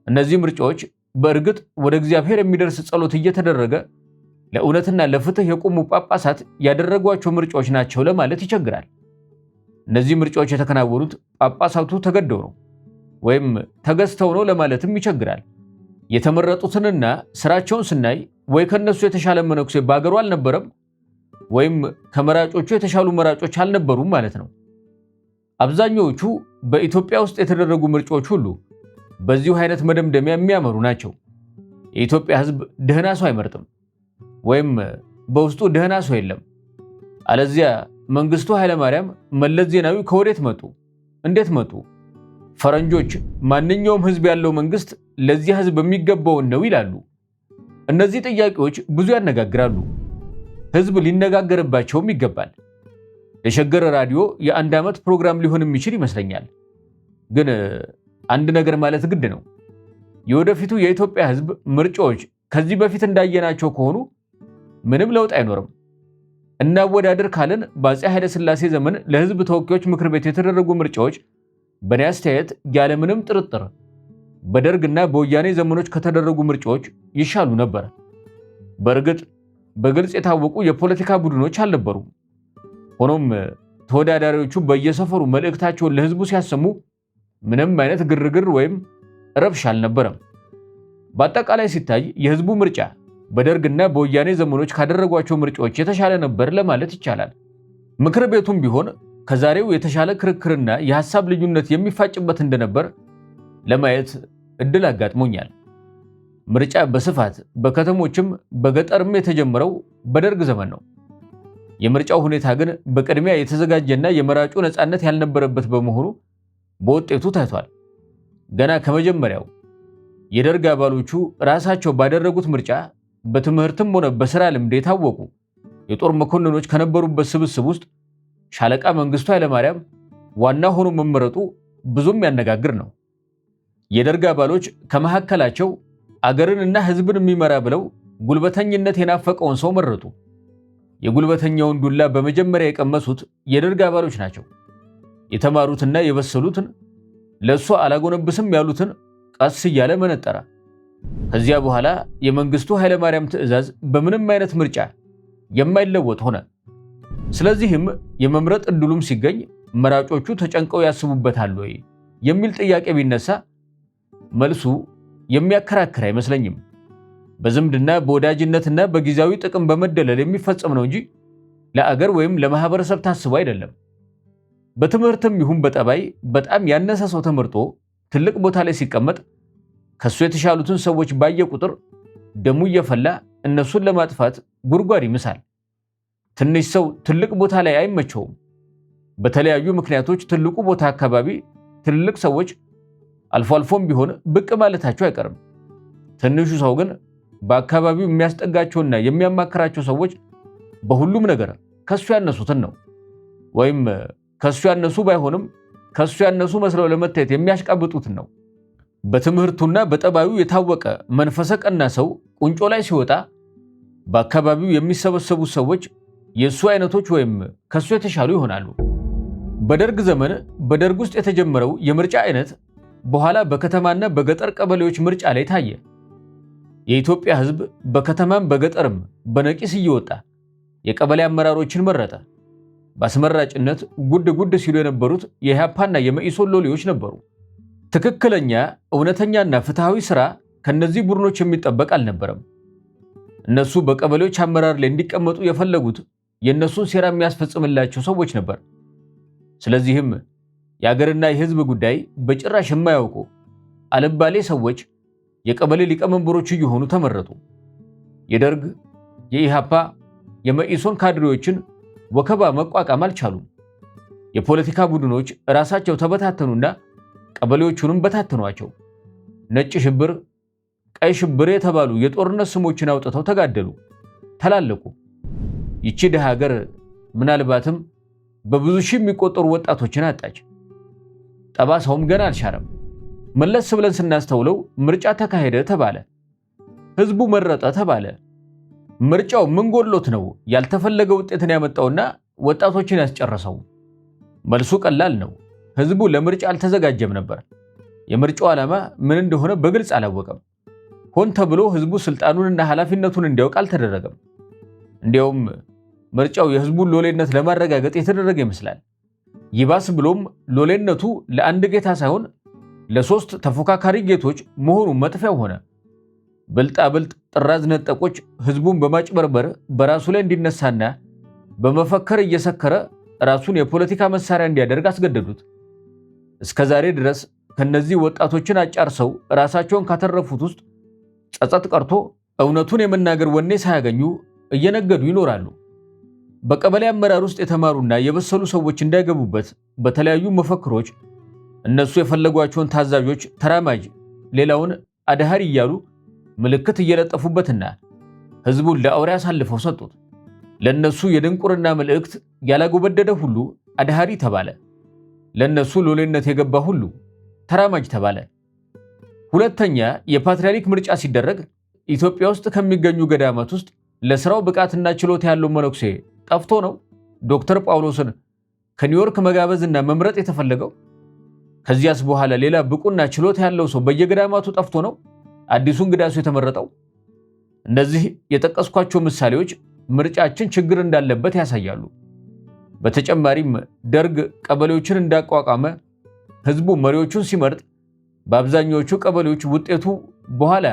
እነዚህ ምርጫዎች በእርግጥ ወደ እግዚአብሔር የሚደርስ ጸሎት እየተደረገ ለእውነትና ለፍትህ የቆሙ ጳጳሳት ያደረጓቸው ምርጫዎች ናቸው ለማለት ይቸግራል። እነዚህ ምርጫዎች የተከናወኑት ጳጳሳቱ ተገደው ነው ወይም ተገዝተው ነው ለማለትም ይቸግራል። የተመረጡትንና ስራቸውን ስናይ ወይ ከነሱ የተሻለ መነኩሴ ባገሩ አልነበረም ወይም ከመራጮቹ የተሻሉ መራጮች አልነበሩም ማለት ነው። አብዛኛዎቹ በኢትዮጵያ ውስጥ የተደረጉ ምርጫዎች ሁሉ በዚሁ አይነት መደምደሚያ የሚያመሩ ናቸው። የኢትዮጵያ ህዝብ ደህና ሰው አይመርጥም ወይም በውስጡ ደህና ሰው የለም። አለዚያ መንግስቱ ኃይለማርያም፣ መለስ ዜናዊ ከወዴት መጡ? እንዴት መጡ? ፈረንጆች ማንኛውም ህዝብ ያለው መንግስት ለዚህ ህዝብ የሚገባውን ነው ይላሉ። እነዚህ ጥያቄዎች ብዙ ያነጋግራሉ። ህዝብ ሊነጋገርባቸውም ይገባል። የሸገር ራዲዮ የአንድ ዓመት ፕሮግራም ሊሆን የሚችል ይመስለኛል። ግን አንድ ነገር ማለት ግድ ነው። የወደፊቱ የኢትዮጵያ ህዝብ ምርጫዎች ከዚህ በፊት እንዳየናቸው ከሆኑ ምንም ለውጥ አይኖርም። እናወዳደር ካልን በአፄ ኃይለ ሥላሴ ዘመን ለህዝብ ተወካዮች ምክር ቤት የተደረጉ ምርጫዎች በእኔ አስተያየት ያለምንም ጥርጥር በደርግና በወያኔ ዘመኖች ከተደረጉ ምርጫዎች ይሻሉ ነበር። በእርግጥ በግልጽ የታወቁ የፖለቲካ ቡድኖች አልነበሩም። ሆኖም ተወዳዳሪዎቹ በየሰፈሩ መልእክታቸውን ለህዝቡ ሲያሰሙ ምንም አይነት ግርግር ወይም ረብሻ አልነበረም። በአጠቃላይ ሲታይ የህዝቡ ምርጫ በደርግና በወያኔ ዘመኖች ካደረጓቸው ምርጫዎች የተሻለ ነበር ለማለት ይቻላል። ምክር ቤቱም ቢሆን ከዛሬው የተሻለ ክርክርና የሐሳብ ልዩነት የሚፋጭበት እንደነበር ለማየት እድል አጋጥሞኛል። ምርጫ በስፋት በከተሞችም በገጠርም የተጀመረው በደርግ ዘመን ነው። የምርጫው ሁኔታ ግን በቅድሚያ የተዘጋጀና የመራጩ ነፃነት ያልነበረበት በመሆኑ በውጤቱ ታይቷል። ገና ከመጀመሪያው የደርግ አባሎቹ ራሳቸው ባደረጉት ምርጫ በትምህርትም ሆነ በሥራ ልምድ የታወቁ የጦር መኮንኖች ከነበሩበት ስብስብ ውስጥ ሻለቃ መንግስቱ ኃይለማርያም ዋና ሆኖ መመረጡ ብዙም ያነጋግር ነው። የደርግ አባሎች ከመካከላቸው አገርንና ህዝብን የሚመራ ብለው ጉልበተኝነት የናፈቀውን ሰው መረጡ። የጉልበተኛውን ዱላ በመጀመሪያ የቀመሱት የደርግ አባሎች ናቸው። የተማሩትና የበሰሉትን ለእሱ አላጎነብስም ያሉትን ቀስ እያለ መነጠረ። ከዚያ በኋላ የመንግስቱ ኃይለማርያም ትዕዛዝ በምንም አይነት ምርጫ የማይለወጥ ሆነ። ስለዚህም የመምረጥ እድሉም ሲገኝ መራጮቹ ተጨንቀው ያስቡበታል ወይ የሚል ጥያቄ ቢነሳ መልሱ የሚያከራክር አይመስለኝም። በዝምድና በወዳጅነትና በጊዜያዊ ጥቅም በመደለል የሚፈጸም ነው እንጂ ለአገር ወይም ለማህበረሰብ ታስቦ አይደለም። በትምህርትም ይሁን በጠባይ በጣም ያነሰ ሰው ተመርጦ ትልቅ ቦታ ላይ ሲቀመጥ ከሱ የተሻሉትን ሰዎች ባየ ቁጥር ደሙ እየፈላ እነሱን ለማጥፋት ጉድጓድ ይምሳል። ትንሽ ሰው ትልቅ ቦታ ላይ አይመቸውም። በተለያዩ ምክንያቶች ትልቁ ቦታ አካባቢ ትልልቅ ሰዎች አልፎ አልፎም ቢሆን ብቅ ማለታቸው አይቀርም። ትንሹ ሰው ግን በአካባቢው የሚያስጠጋቸውና የሚያማክራቸው ሰዎች በሁሉም ነገር ከሱ ያነሱትን ነው። ወይም ከሱ ያነሱ ባይሆንም ከሱ ያነሱ መስለው ለመታየት የሚያሽቃብጡትን ነው። በትምህርቱና በጠባዩ የታወቀ መንፈሰ ቀና ሰው ቁንጮ ላይ ሲወጣ በአካባቢው የሚሰበሰቡት ሰዎች የሱ አይነቶች ወይም ከሱ የተሻሉ ይሆናሉ። በደርግ ዘመን በደርግ ውስጥ የተጀመረው የምርጫ አይነት በኋላ በከተማና በገጠር ቀበሌዎች ምርጫ ላይ ታየ። የኢትዮጵያ ሕዝብ በከተማም በገጠርም በነቂስ እየወጣ የቀበሌ አመራሮችን መረጠ። በአስመራጭነት ጉድ ጉድ ሲሉ የነበሩት የኢህአፓና የመኢሶን ሎሌዎች ነበሩ። ትክክለኛ እውነተኛና ፍትሃዊ ሥራ ከነዚህ ቡድኖች የሚጠበቅ አልነበረም። እነሱ በቀበሌዎች አመራር ላይ እንዲቀመጡ የፈለጉት የእነሱን ሴራ የሚያስፈጽምላቸው ሰዎች ነበር። ስለዚህም የአገርና የሕዝብ ጉዳይ በጭራሽ የማያውቁ አልባሌ ሰዎች የቀበሌ ሊቀመንበሮች እየሆኑ ተመረጡ። የደርግ የኢሃፓ የመኢሶን ካድሬዎችን ወከባ መቋቋም አልቻሉም። የፖለቲካ ቡድኖች ራሳቸው ተበታተኑና ቀበሌዎቹንም በታተኗቸው። ነጭ ሽብር፣ ቀይ ሽብር የተባሉ የጦርነት ስሞችን አውጥተው ተጋደሉ፣ ተላለቁ። ይቺ ደሃ ሀገር ምናልባትም በብዙ ሺህ የሚቆጠሩ ወጣቶችን አጣች። ጠባሳውም ገና አልሻረም። መለስ ብለን ስናስተውለው ምርጫ ተካሄደ ተባለ፣ ህዝቡ መረጠ ተባለ። ምርጫው ምን ጎሎት ነው ያልተፈለገ ውጤትን ያመጣውና ወጣቶችን ያስጨረሰው? መልሱ ቀላል ነው። ህዝቡ ለምርጫ አልተዘጋጀም ነበር። የምርጫው ዓላማ ምን እንደሆነ በግልጽ አላወቀም። ሆን ተብሎ ህዝቡ ስልጣኑንና ኃላፊነቱን እንዲያውቅ አልተደረገም። እንዲያውም ምርጫው የህዝቡን ሎሌነት ለማረጋገጥ የተደረገ ይመስላል። ይባስ ብሎም ሎሌነቱ ለአንድ ጌታ ሳይሆን ለሶስት ተፎካካሪ ጌቶች መሆኑ መጥፊያው ሆነ። ብልጣብልጥ ጥራዝ ነጠቆች ህዝቡን በማጭበርበር በራሱ ላይ እንዲነሳና በመፈከር እየሰከረ ራሱን የፖለቲካ መሳሪያ እንዲያደርግ አስገደዱት። እስከ ዛሬ ድረስ ከነዚህ ወጣቶችን አጫርሰው ራሳቸውን ካተረፉት ውስጥ ጸጸት ቀርቶ እውነቱን የመናገር ወኔ ሳያገኙ እየነገዱ ይኖራሉ። በቀበሌ አመራር ውስጥ የተማሩና የበሰሉ ሰዎች እንዳይገቡበት በተለያዩ መፈክሮች እነሱ የፈለጓቸውን ታዛዦች ተራማጅ፣ ሌላውን አድሃሪ እያሉ ምልክት እየለጠፉበትና ህዝቡን ለአውሬ አሳልፈው ሰጡት። ለነሱ የድንቁርና መልእክት ያላጎበደደ ሁሉ አድሃሪ ተባለ። ለነሱ ሎሌነት የገባ ሁሉ ተራማጅ ተባለ። ሁለተኛ የፓትርያርክ ምርጫ ሲደረግ ኢትዮጵያ ውስጥ ከሚገኙ ገዳማት ውስጥ ለስራው ብቃትና ችሎታ ያለው መነኩሴ ጠፍቶ ነው ዶክተር ጳውሎስን ከኒውዮርክ መጋበዝና መምረጥ የተፈለገው? ከዚያስ በኋላ ሌላ ብቁና ችሎታ ያለው ሰው በየገዳማቱ ጠፍቶ ነው አዲሱ እንግዳ ሰው የተመረጠው? እነዚህ የጠቀስኳቸው ምሳሌዎች ምርጫችን ችግር እንዳለበት ያሳያሉ። በተጨማሪም ደርግ ቀበሌዎችን እንዳቋቋመ ህዝቡ መሪዎቹን ሲመርጥ በአብዛኛዎቹ ቀበሌዎች ውጤቱ በኋላ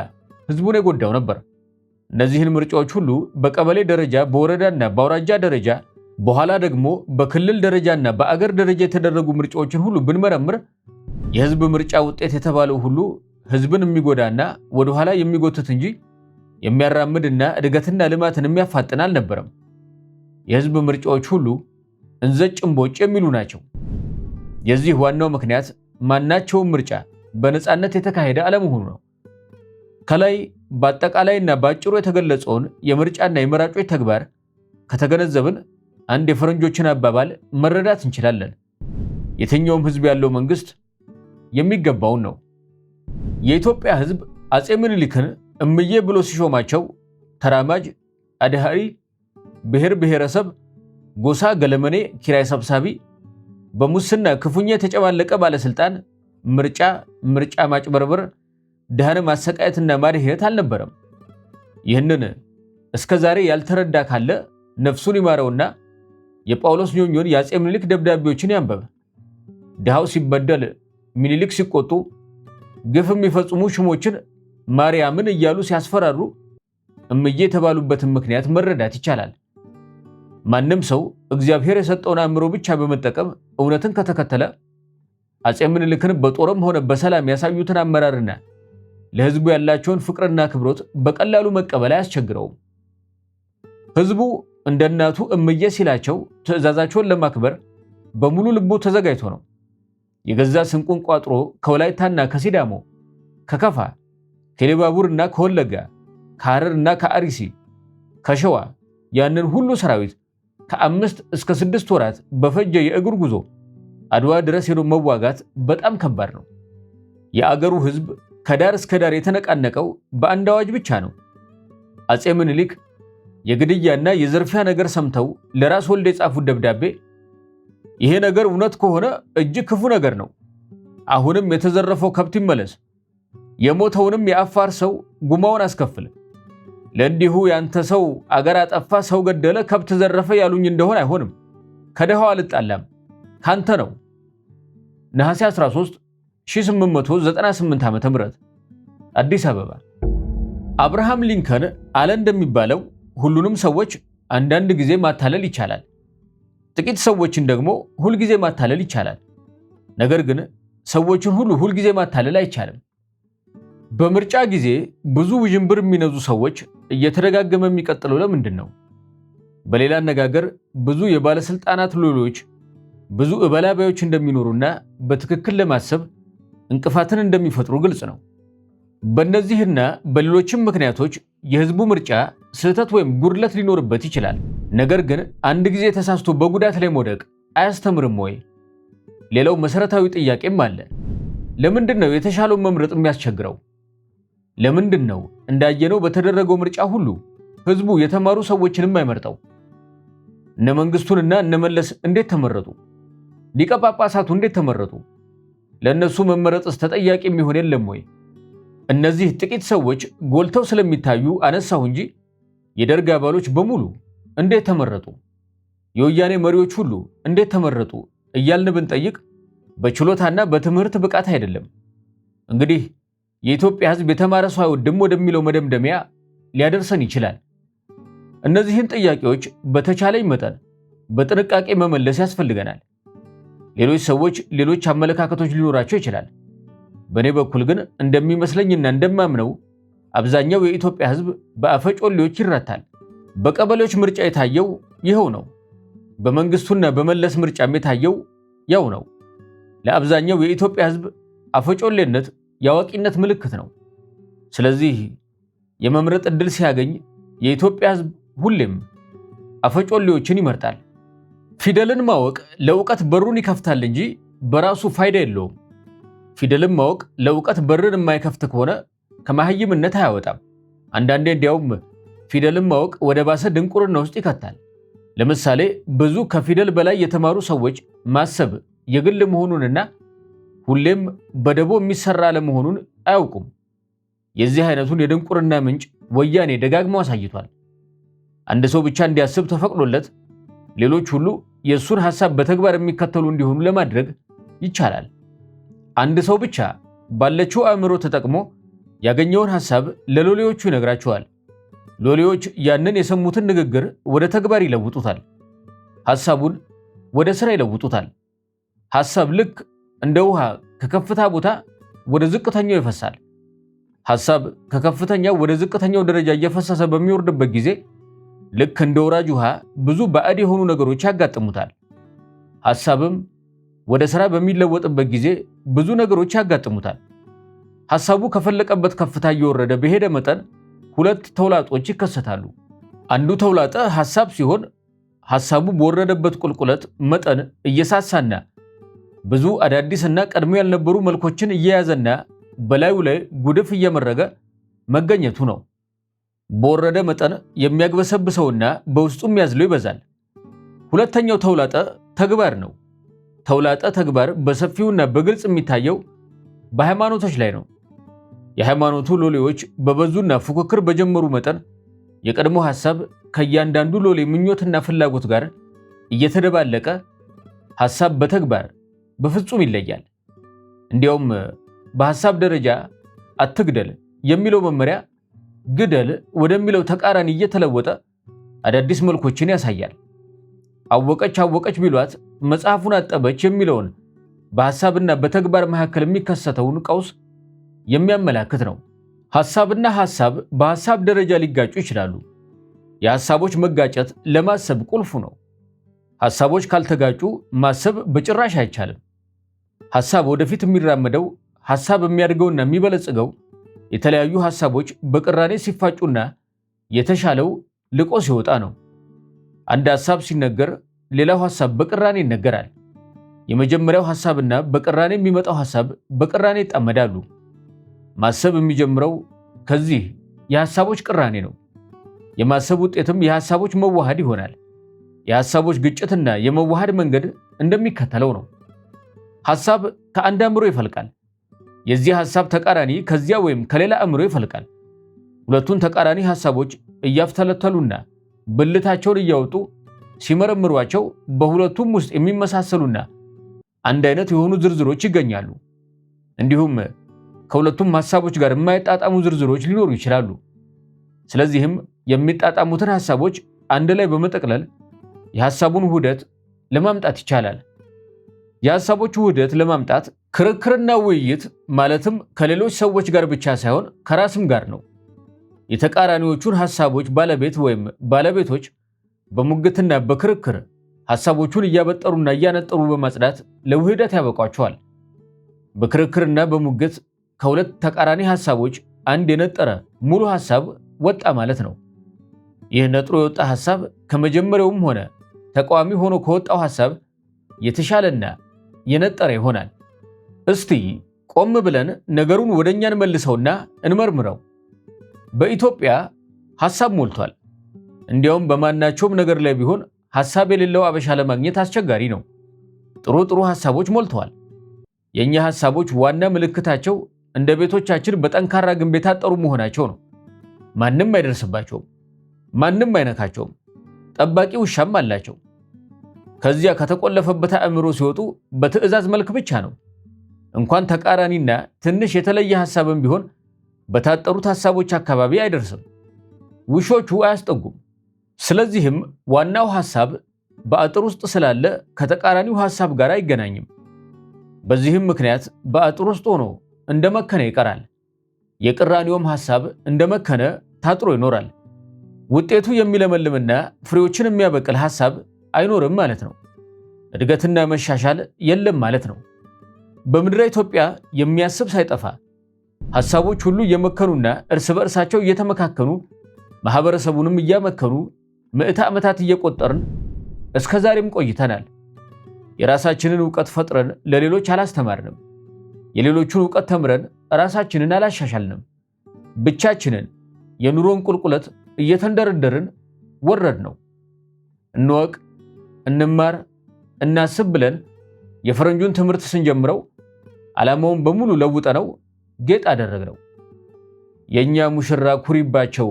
ህዝቡን የጎዳው ነበር። እነዚህን ምርጫዎች ሁሉ በቀበሌ ደረጃ፣ በወረዳና በአውራጃ ደረጃ፣ በኋላ ደግሞ በክልል ደረጃና በአገር ደረጃ የተደረጉ ምርጫዎችን ሁሉ ብንመረምር የህዝብ ምርጫ ውጤት የተባለው ሁሉ ህዝብን የሚጎዳና ወደኋላ የሚጎትት እንጂ የሚያራምድና እድገትና ልማትን የሚያፋጥን አልነበረም። የህዝብ ምርጫዎች ሁሉ እንዘጭ እምቦጭ የሚሉ ናቸው። የዚህ ዋናው ምክንያት ማናቸውም ምርጫ በነፃነት የተካሄደ አለመሆኑ ነው። ከላይ በአጠቃላይና በአጭሩ የተገለጸውን የምርጫና የመራጮች ተግባር ከተገነዘብን አንድ የፈረንጆችን አባባል መረዳት እንችላለን። የትኛውም ህዝብ ያለው መንግስት የሚገባውን ነው። የኢትዮጵያ ህዝብ አፄ ምኒልክን እምዬ ብሎ ሲሾማቸው ተራማጅ፣ አድሃሪ፣ ብሔር ብሔረሰብ፣ ጎሳ ገለመኔ፣ ኪራይ ሰብሳቢ፣ በሙስና ክፉኛ የተጨማለቀ ባለስልጣን፣ ምርጫ ማጭበርበር፣ ድሃን ማሰቃየትና ማድሄት አልነበረም። ይህንን እስከ ዛሬ ያልተረዳ ካለ ነፍሱን ይማረውና የጳውሎስ ኞኞን የአፄ ምኒልክ ደብዳቤዎችን ያንበበ። ድሃው ሲበደል፣ ምኒልክ ሲቆጡ፣ ግፍ የሚፈጽሙ ሹሞችን ማርያምን እያሉ ሲያስፈራሩ እምዬ የተባሉበትን ምክንያት መረዳት ይቻላል። ማንም ሰው እግዚአብሔር የሰጠውን አእምሮ ብቻ በመጠቀም እውነትን ከተከተለ አፄ ምኒልክን በጦርም ሆነ በሰላም ያሳዩትን አመራርና ለህዝቡ ያላቸውን ፍቅርና ክብሮት በቀላሉ መቀበል አያስቸግረውም። ህዝቡ እንደ እናቱ እምዬ ሲላቸው ትዕዛዛቸውን ለማክበር በሙሉ ልቡ ተዘጋጅቶ ነው። የገዛ ስንቁን ቋጥሮ ከወላይታና ከሲዳሞ፣ ከከፋ፣ ከኢሉባቡርና ከወለጋ፣ ከሐረርና ከአርሲ፣ ከሸዋ ያንን ሁሉ ሰራዊት ከ5 እስከ 6 ወራት በፈጀ የእግር ጉዞ አድዋ ድረስ ሄዶ መዋጋት በጣም ከባድ ነው። የአገሩ ህዝብ ከዳር እስከ ዳር የተነቃነቀው በአንድ አዋጅ ብቻ ነው። አፄ ምኒልክ የግድያና የዘርፊያ ነገር ሰምተው ለራስ ወልደ የጻፉት ደብዳቤ ይሄ ነገር እውነት ከሆነ እጅግ ክፉ ነገር ነው። አሁንም የተዘረፈው ከብት ይመለስ፣ የሞተውንም የአፋር ሰው ጉማውን አስከፍል። ለእንዲሁ ያንተ ሰው አገር አጠፋ፣ ሰው ገደለ፣ ከብት ዘረፈ ያሉኝ እንደሆነ አይሆንም። ከደሃው አልጣላም፣ ካንተ ነው። ነሐሴ 13 1898 ዓ.ም አዲስ አበባ። አብርሃም ሊንከን አለ እንደሚባለው ሁሉንም ሰዎች አንዳንድ ጊዜ ማታለል ይቻላል፣ ጥቂት ሰዎችን ደግሞ ሁል ጊዜ ማታለል ይቻላል። ነገር ግን ሰዎችን ሁሉ ሁል ጊዜ ማታለል አይቻልም። በምርጫ ጊዜ ብዙ ውዥንብር የሚነዙ ሰዎች እየተደጋገመ የሚቀጥለው ለምንድን ነው? በሌላ አነጋገር ብዙ የባለስልጣናት ሎሌዎች፣ ብዙ እበላባዮች እንደሚኖሩና በትክክል ለማሰብ እንቅፋትን እንደሚፈጥሩ ግልጽ ነው። በእነዚህና በሌሎችም ምክንያቶች የህዝቡ ምርጫ ስህተት ወይም ጉድለት ሊኖርበት ይችላል። ነገር ግን አንድ ጊዜ ተሳስቶ በጉዳት ላይ መውደቅ አያስተምርም ወይ? ሌላው መሰረታዊ ጥያቄም አለ። ለምንድን ነው የተሻለውን መምረጥ የሚያስቸግረው? ለምንድን ነው እንዳየነው በተደረገው ምርጫ ሁሉ ህዝቡ የተማሩ ሰዎችንም አይመርጠው? እነ መንግስቱንና እነ መለስ እንዴት ተመረጡ? ሊቀ ጳጳሳቱ እንዴት ተመረጡ? ለእነሱ መመረጥስ ተጠያቂ የሚሆን የለም ወይ? እነዚህ ጥቂት ሰዎች ጎልተው ስለሚታዩ አነሳሁ እንጂ የደርግ አባሎች በሙሉ እንዴት ተመረጡ? የወያኔ መሪዎች ሁሉ እንዴት ተመረጡ እያልን ብንጠይቅ በችሎታና በትምህርት ብቃት አይደለም። እንግዲህ የኢትዮጵያ ህዝብ የተማረ ሰው አይወድም ወደሚለው መደምደሚያ ሊያደርሰን ይችላል። እነዚህን ጥያቄዎች በተቻለኝ መጠን በጥንቃቄ መመለስ ያስፈልገናል። ሌሎች ሰዎች ሌሎች አመለካከቶች ሊኖራቸው ይችላል። በእኔ በኩል ግን እንደሚመስለኝና እንደማምነው አብዛኛው የኢትዮጵያ ህዝብ በአፈጮሌዎች ይረታል። በቀበሌዎች ምርጫ የታየው ይኸው ነው። በመንግስቱና በመለስ ምርጫም የታየው ያው ነው። ለአብዛኛው የኢትዮጵያ ህዝብ አፈጮሌነት የአዋቂነት ምልክት ነው። ስለዚህ የመምረጥ ዕድል ሲያገኝ የኢትዮጵያ ህዝብ ሁሌም አፈጮሌዎችን ይመርጣል። ፊደልን ማወቅ ለእውቀት በሩን ይከፍታል እንጂ በራሱ ፋይዳ የለውም። ፊደልን ማወቅ ለእውቀት በርን የማይከፍት ከሆነ ከመሃይምነት አያወጣም። አንዳንዴ እንዲያውም ፊደልን ማወቅ ወደ ባሰ ድንቁርና ውስጥ ይከታል። ለምሳሌ ብዙ ከፊደል በላይ የተማሩ ሰዎች ማሰብ የግል መሆኑንና ሁሌም በደቦ የሚሰራ ለመሆኑን አያውቁም። የዚህ አይነቱን የድንቁርና ምንጭ ወያኔ ደጋግሞ አሳይቷል። አንድ ሰው ብቻ እንዲያስብ ተፈቅዶለት ሌሎች ሁሉ የእሱን ሐሳብ በተግባር የሚከተሉ እንዲሆኑ ለማድረግ ይቻላል። አንድ ሰው ብቻ ባለችው አእምሮ ተጠቅሞ ያገኘውን ሐሳብ ለሎሌዎቹ ይነግራቸዋል። ሎሌዎች ያንን የሰሙትን ንግግር ወደ ተግባር ይለውጡታል። ሐሳቡን ወደ ሥራ ይለውጡታል። ሐሳብ ልክ እንደ ውሃ ከከፍታ ቦታ ወደ ዝቅተኛው ይፈሳል። ሐሳብ ከከፍተኛው ወደ ዝቅተኛው ደረጃ እየፈሰሰ በሚወርድበት ጊዜ ልክ እንደ ወራጅ ውሃ ብዙ ባዕድ የሆኑ ነገሮች ያጋጥሙታል። ሐሳብም ወደ ሥራ በሚለወጥበት ጊዜ ብዙ ነገሮች ያጋጥሙታል። ሐሳቡ ከፈለቀበት ከፍታ እየወረደ በሄደ መጠን ሁለት ተውላጦች ይከሰታሉ። አንዱ ተውላጠ ሐሳብ ሲሆን ሐሳቡ በወረደበት ቁልቁለት መጠን እየሳሳና ብዙ አዳዲስና ቀድሞ ያልነበሩ መልኮችን እየያዘና በላዩ ላይ ጉድፍ እየመረገ መገኘቱ ነው። በወረደ መጠን የሚያግበሰብሰውና በውስጡ የሚያዝለው ይበዛል። ሁለተኛው ተውላጠ ተግባር ነው። ተውላጠ ተግባር በሰፊውና በግልጽ የሚታየው በሃይማኖቶች ላይ ነው። የሃይማኖቱ ሎሌዎች በበዙና ፉክክር በጀመሩ መጠን የቀድሞ ሐሳብ ከእያንዳንዱ ሎሌ ምኞትና ፍላጎት ጋር እየተደባለቀ ሐሳብ በተግባር በፍጹም ይለያል። እንዲያውም በሐሳብ ደረጃ አትግደል፣ የሚለው መመሪያ ግደል ወደሚለው ተቃራኒ እየተለወጠ አዳዲስ መልኮችን ያሳያል። አወቀች ቢሏት መጽሐፉን አጠበች የሚለውን በሐሳብና በተግባር መካከል የሚከሰተውን ቀውስ የሚያመላክት ነው። ሐሳብና ሐሳብ በሐሳብ ደረጃ ሊጋጩ ይችላሉ። የሐሳቦች መጋጨት ለማሰብ ቁልፉ ነው። ሐሳቦች ካልተጋጩ ማሰብ በጭራሽ አይቻልም። ሐሳብ ወደፊት የሚራመደው ሐሳብ የሚያድገውና የሚበለጽገው የተለያዩ ሐሳቦች በቅራኔ ሲፋጩና የተሻለው ልቆ ሲወጣ ነው። አንድ ሐሳብ ሲነገር ሌላው ሐሳብ በቅራኔ ይነገራል። የመጀመሪያው ሐሳብና በቅራኔ የሚመጣው ሐሳብ በቅራኔ ይጣመዳሉ። ማሰብ የሚጀምረው ከዚህ የሐሳቦች ቅራኔ ነው። የማሰብ ውጤትም የሐሳቦች መዋሃድ ይሆናል። የሐሳቦች ግጭትና የመዋሃድ መንገድ እንደሚከተለው ነው። ሐሳብ ከአንድ አእምሮ ይፈልቃል። የዚህ ሐሳብ ተቃራኒ ከዚያ ወይም ከሌላ አእምሮ ይፈልቃል። ሁለቱን ተቃራኒ ሐሳቦች እያፍተለተሉና ብልታቸውን እያወጡ ሲመረምሯቸው በሁለቱም ውስጥ የሚመሳሰሉና አንድ አይነት የሆኑ ዝርዝሮች ይገኛሉ። እንዲሁም ከሁለቱም ሐሳቦች ጋር የማይጣጣሙ ዝርዝሮች ሊኖሩ ይችላሉ። ስለዚህም የሚጣጣሙትን ሐሳቦች አንድ ላይ በመጠቅለል የሐሳቡን ውህደት ለማምጣት ይቻላል። የሐሳቦች ውህደት ለማምጣት ክርክርና ውይይት ማለትም ከሌሎች ሰዎች ጋር ብቻ ሳይሆን ከራስም ጋር ነው። የተቃራኒዎቹን ሐሳቦች ባለቤት ወይም ባለቤቶች በሙግትና በክርክር ሐሳቦቹን እያበጠሩና እያነጠሩ በማጽዳት ለውህደት ያበቋቸዋል። በክርክርና በሙግት ከሁለት ተቃራኒ ሐሳቦች አንድ የነጠረ ሙሉ ሐሳብ ወጣ ማለት ነው። ይህ ነጥሮ የወጣ ሐሳብ ከመጀመሪያውም ሆነ ተቃዋሚ ሆኖ ከወጣው ሐሳብ የተሻለና የነጠረ ይሆናል። እስቲ ቆም ብለን ነገሩን ወደኛ እንመልሰውና እንመርምረው። በኢትዮጵያ ሐሳብ ሞልቷል። እንዲያውም በማናቸውም ነገር ላይ ቢሆን ሐሳብ የሌለው አበሻ ለማግኘት አስቸጋሪ ነው። ጥሩ ሐሳቦች ሞልተዋል። የኛ ሐሳቦች ዋና ምልክታቸው እንደ ቤቶቻችን በጠንካራ ግንብ የታጠሩ መሆናቸው ነው። ማንም አይደርስባቸውም፣ ማንም አይነካቸውም። ጠባቂ ውሻም አላቸው። ከዚያ ከተቆለፈበት አእምሮ ሲወጡ በትዕዛዝ መልክ ብቻ ነው። እንኳን ተቃራኒና ትንሽ የተለየ ሐሳብም ቢሆን በታጠሩት ሐሳቦች አካባቢ አይደርስም። ውሾቹ አያስጠጉም። ስለዚህም ዋናው ሐሳብ በአጥር ውስጥ ስላለ ከተቃራኒው ሐሳብ ጋር አይገናኝም። በዚህም ምክንያት በአጥር ውስጥ ሆኖ እንደመከነ ይቀራል። የቅራኔውም ሐሳብ እንደመከነ ታጥሮ ይኖራል። ውጤቱ የሚለመልምና ፍሬዎችን የሚያበቅል ሐሳብ አይኖርም ማለት ነው። እድገትና መሻሻል የለም ማለት ነው። በምድረ ኢትዮጵያ የሚያስብ ሳይጠፋ ሐሳቦች ሁሉ እየመከኑና እርስ በእርሳቸው እየተመካከኑ ማህበረሰቡንም እያመከኑ ምዕተ ዓመታት እየቆጠርን እስከ ዛሬም ቆይተናል። የራሳችንን ዕውቀት ፈጥረን ለሌሎች አላስተማርንም። የሌሎቹን ዕውቀት ተምረን ራሳችንን አላሻሻልንም። ብቻችንን የኑሮን ቁልቁለት እየተንደረደርን ወረድ ነው። እንወቅ፣ እንማር፣ እናስብ ብለን የፈረንጁን ትምህርት ስንጀምረው ዓላማውን በሙሉ ለውጠነው ጌጥ አደረግነው። የኛ ሙሽራ ኩሪባቸው፣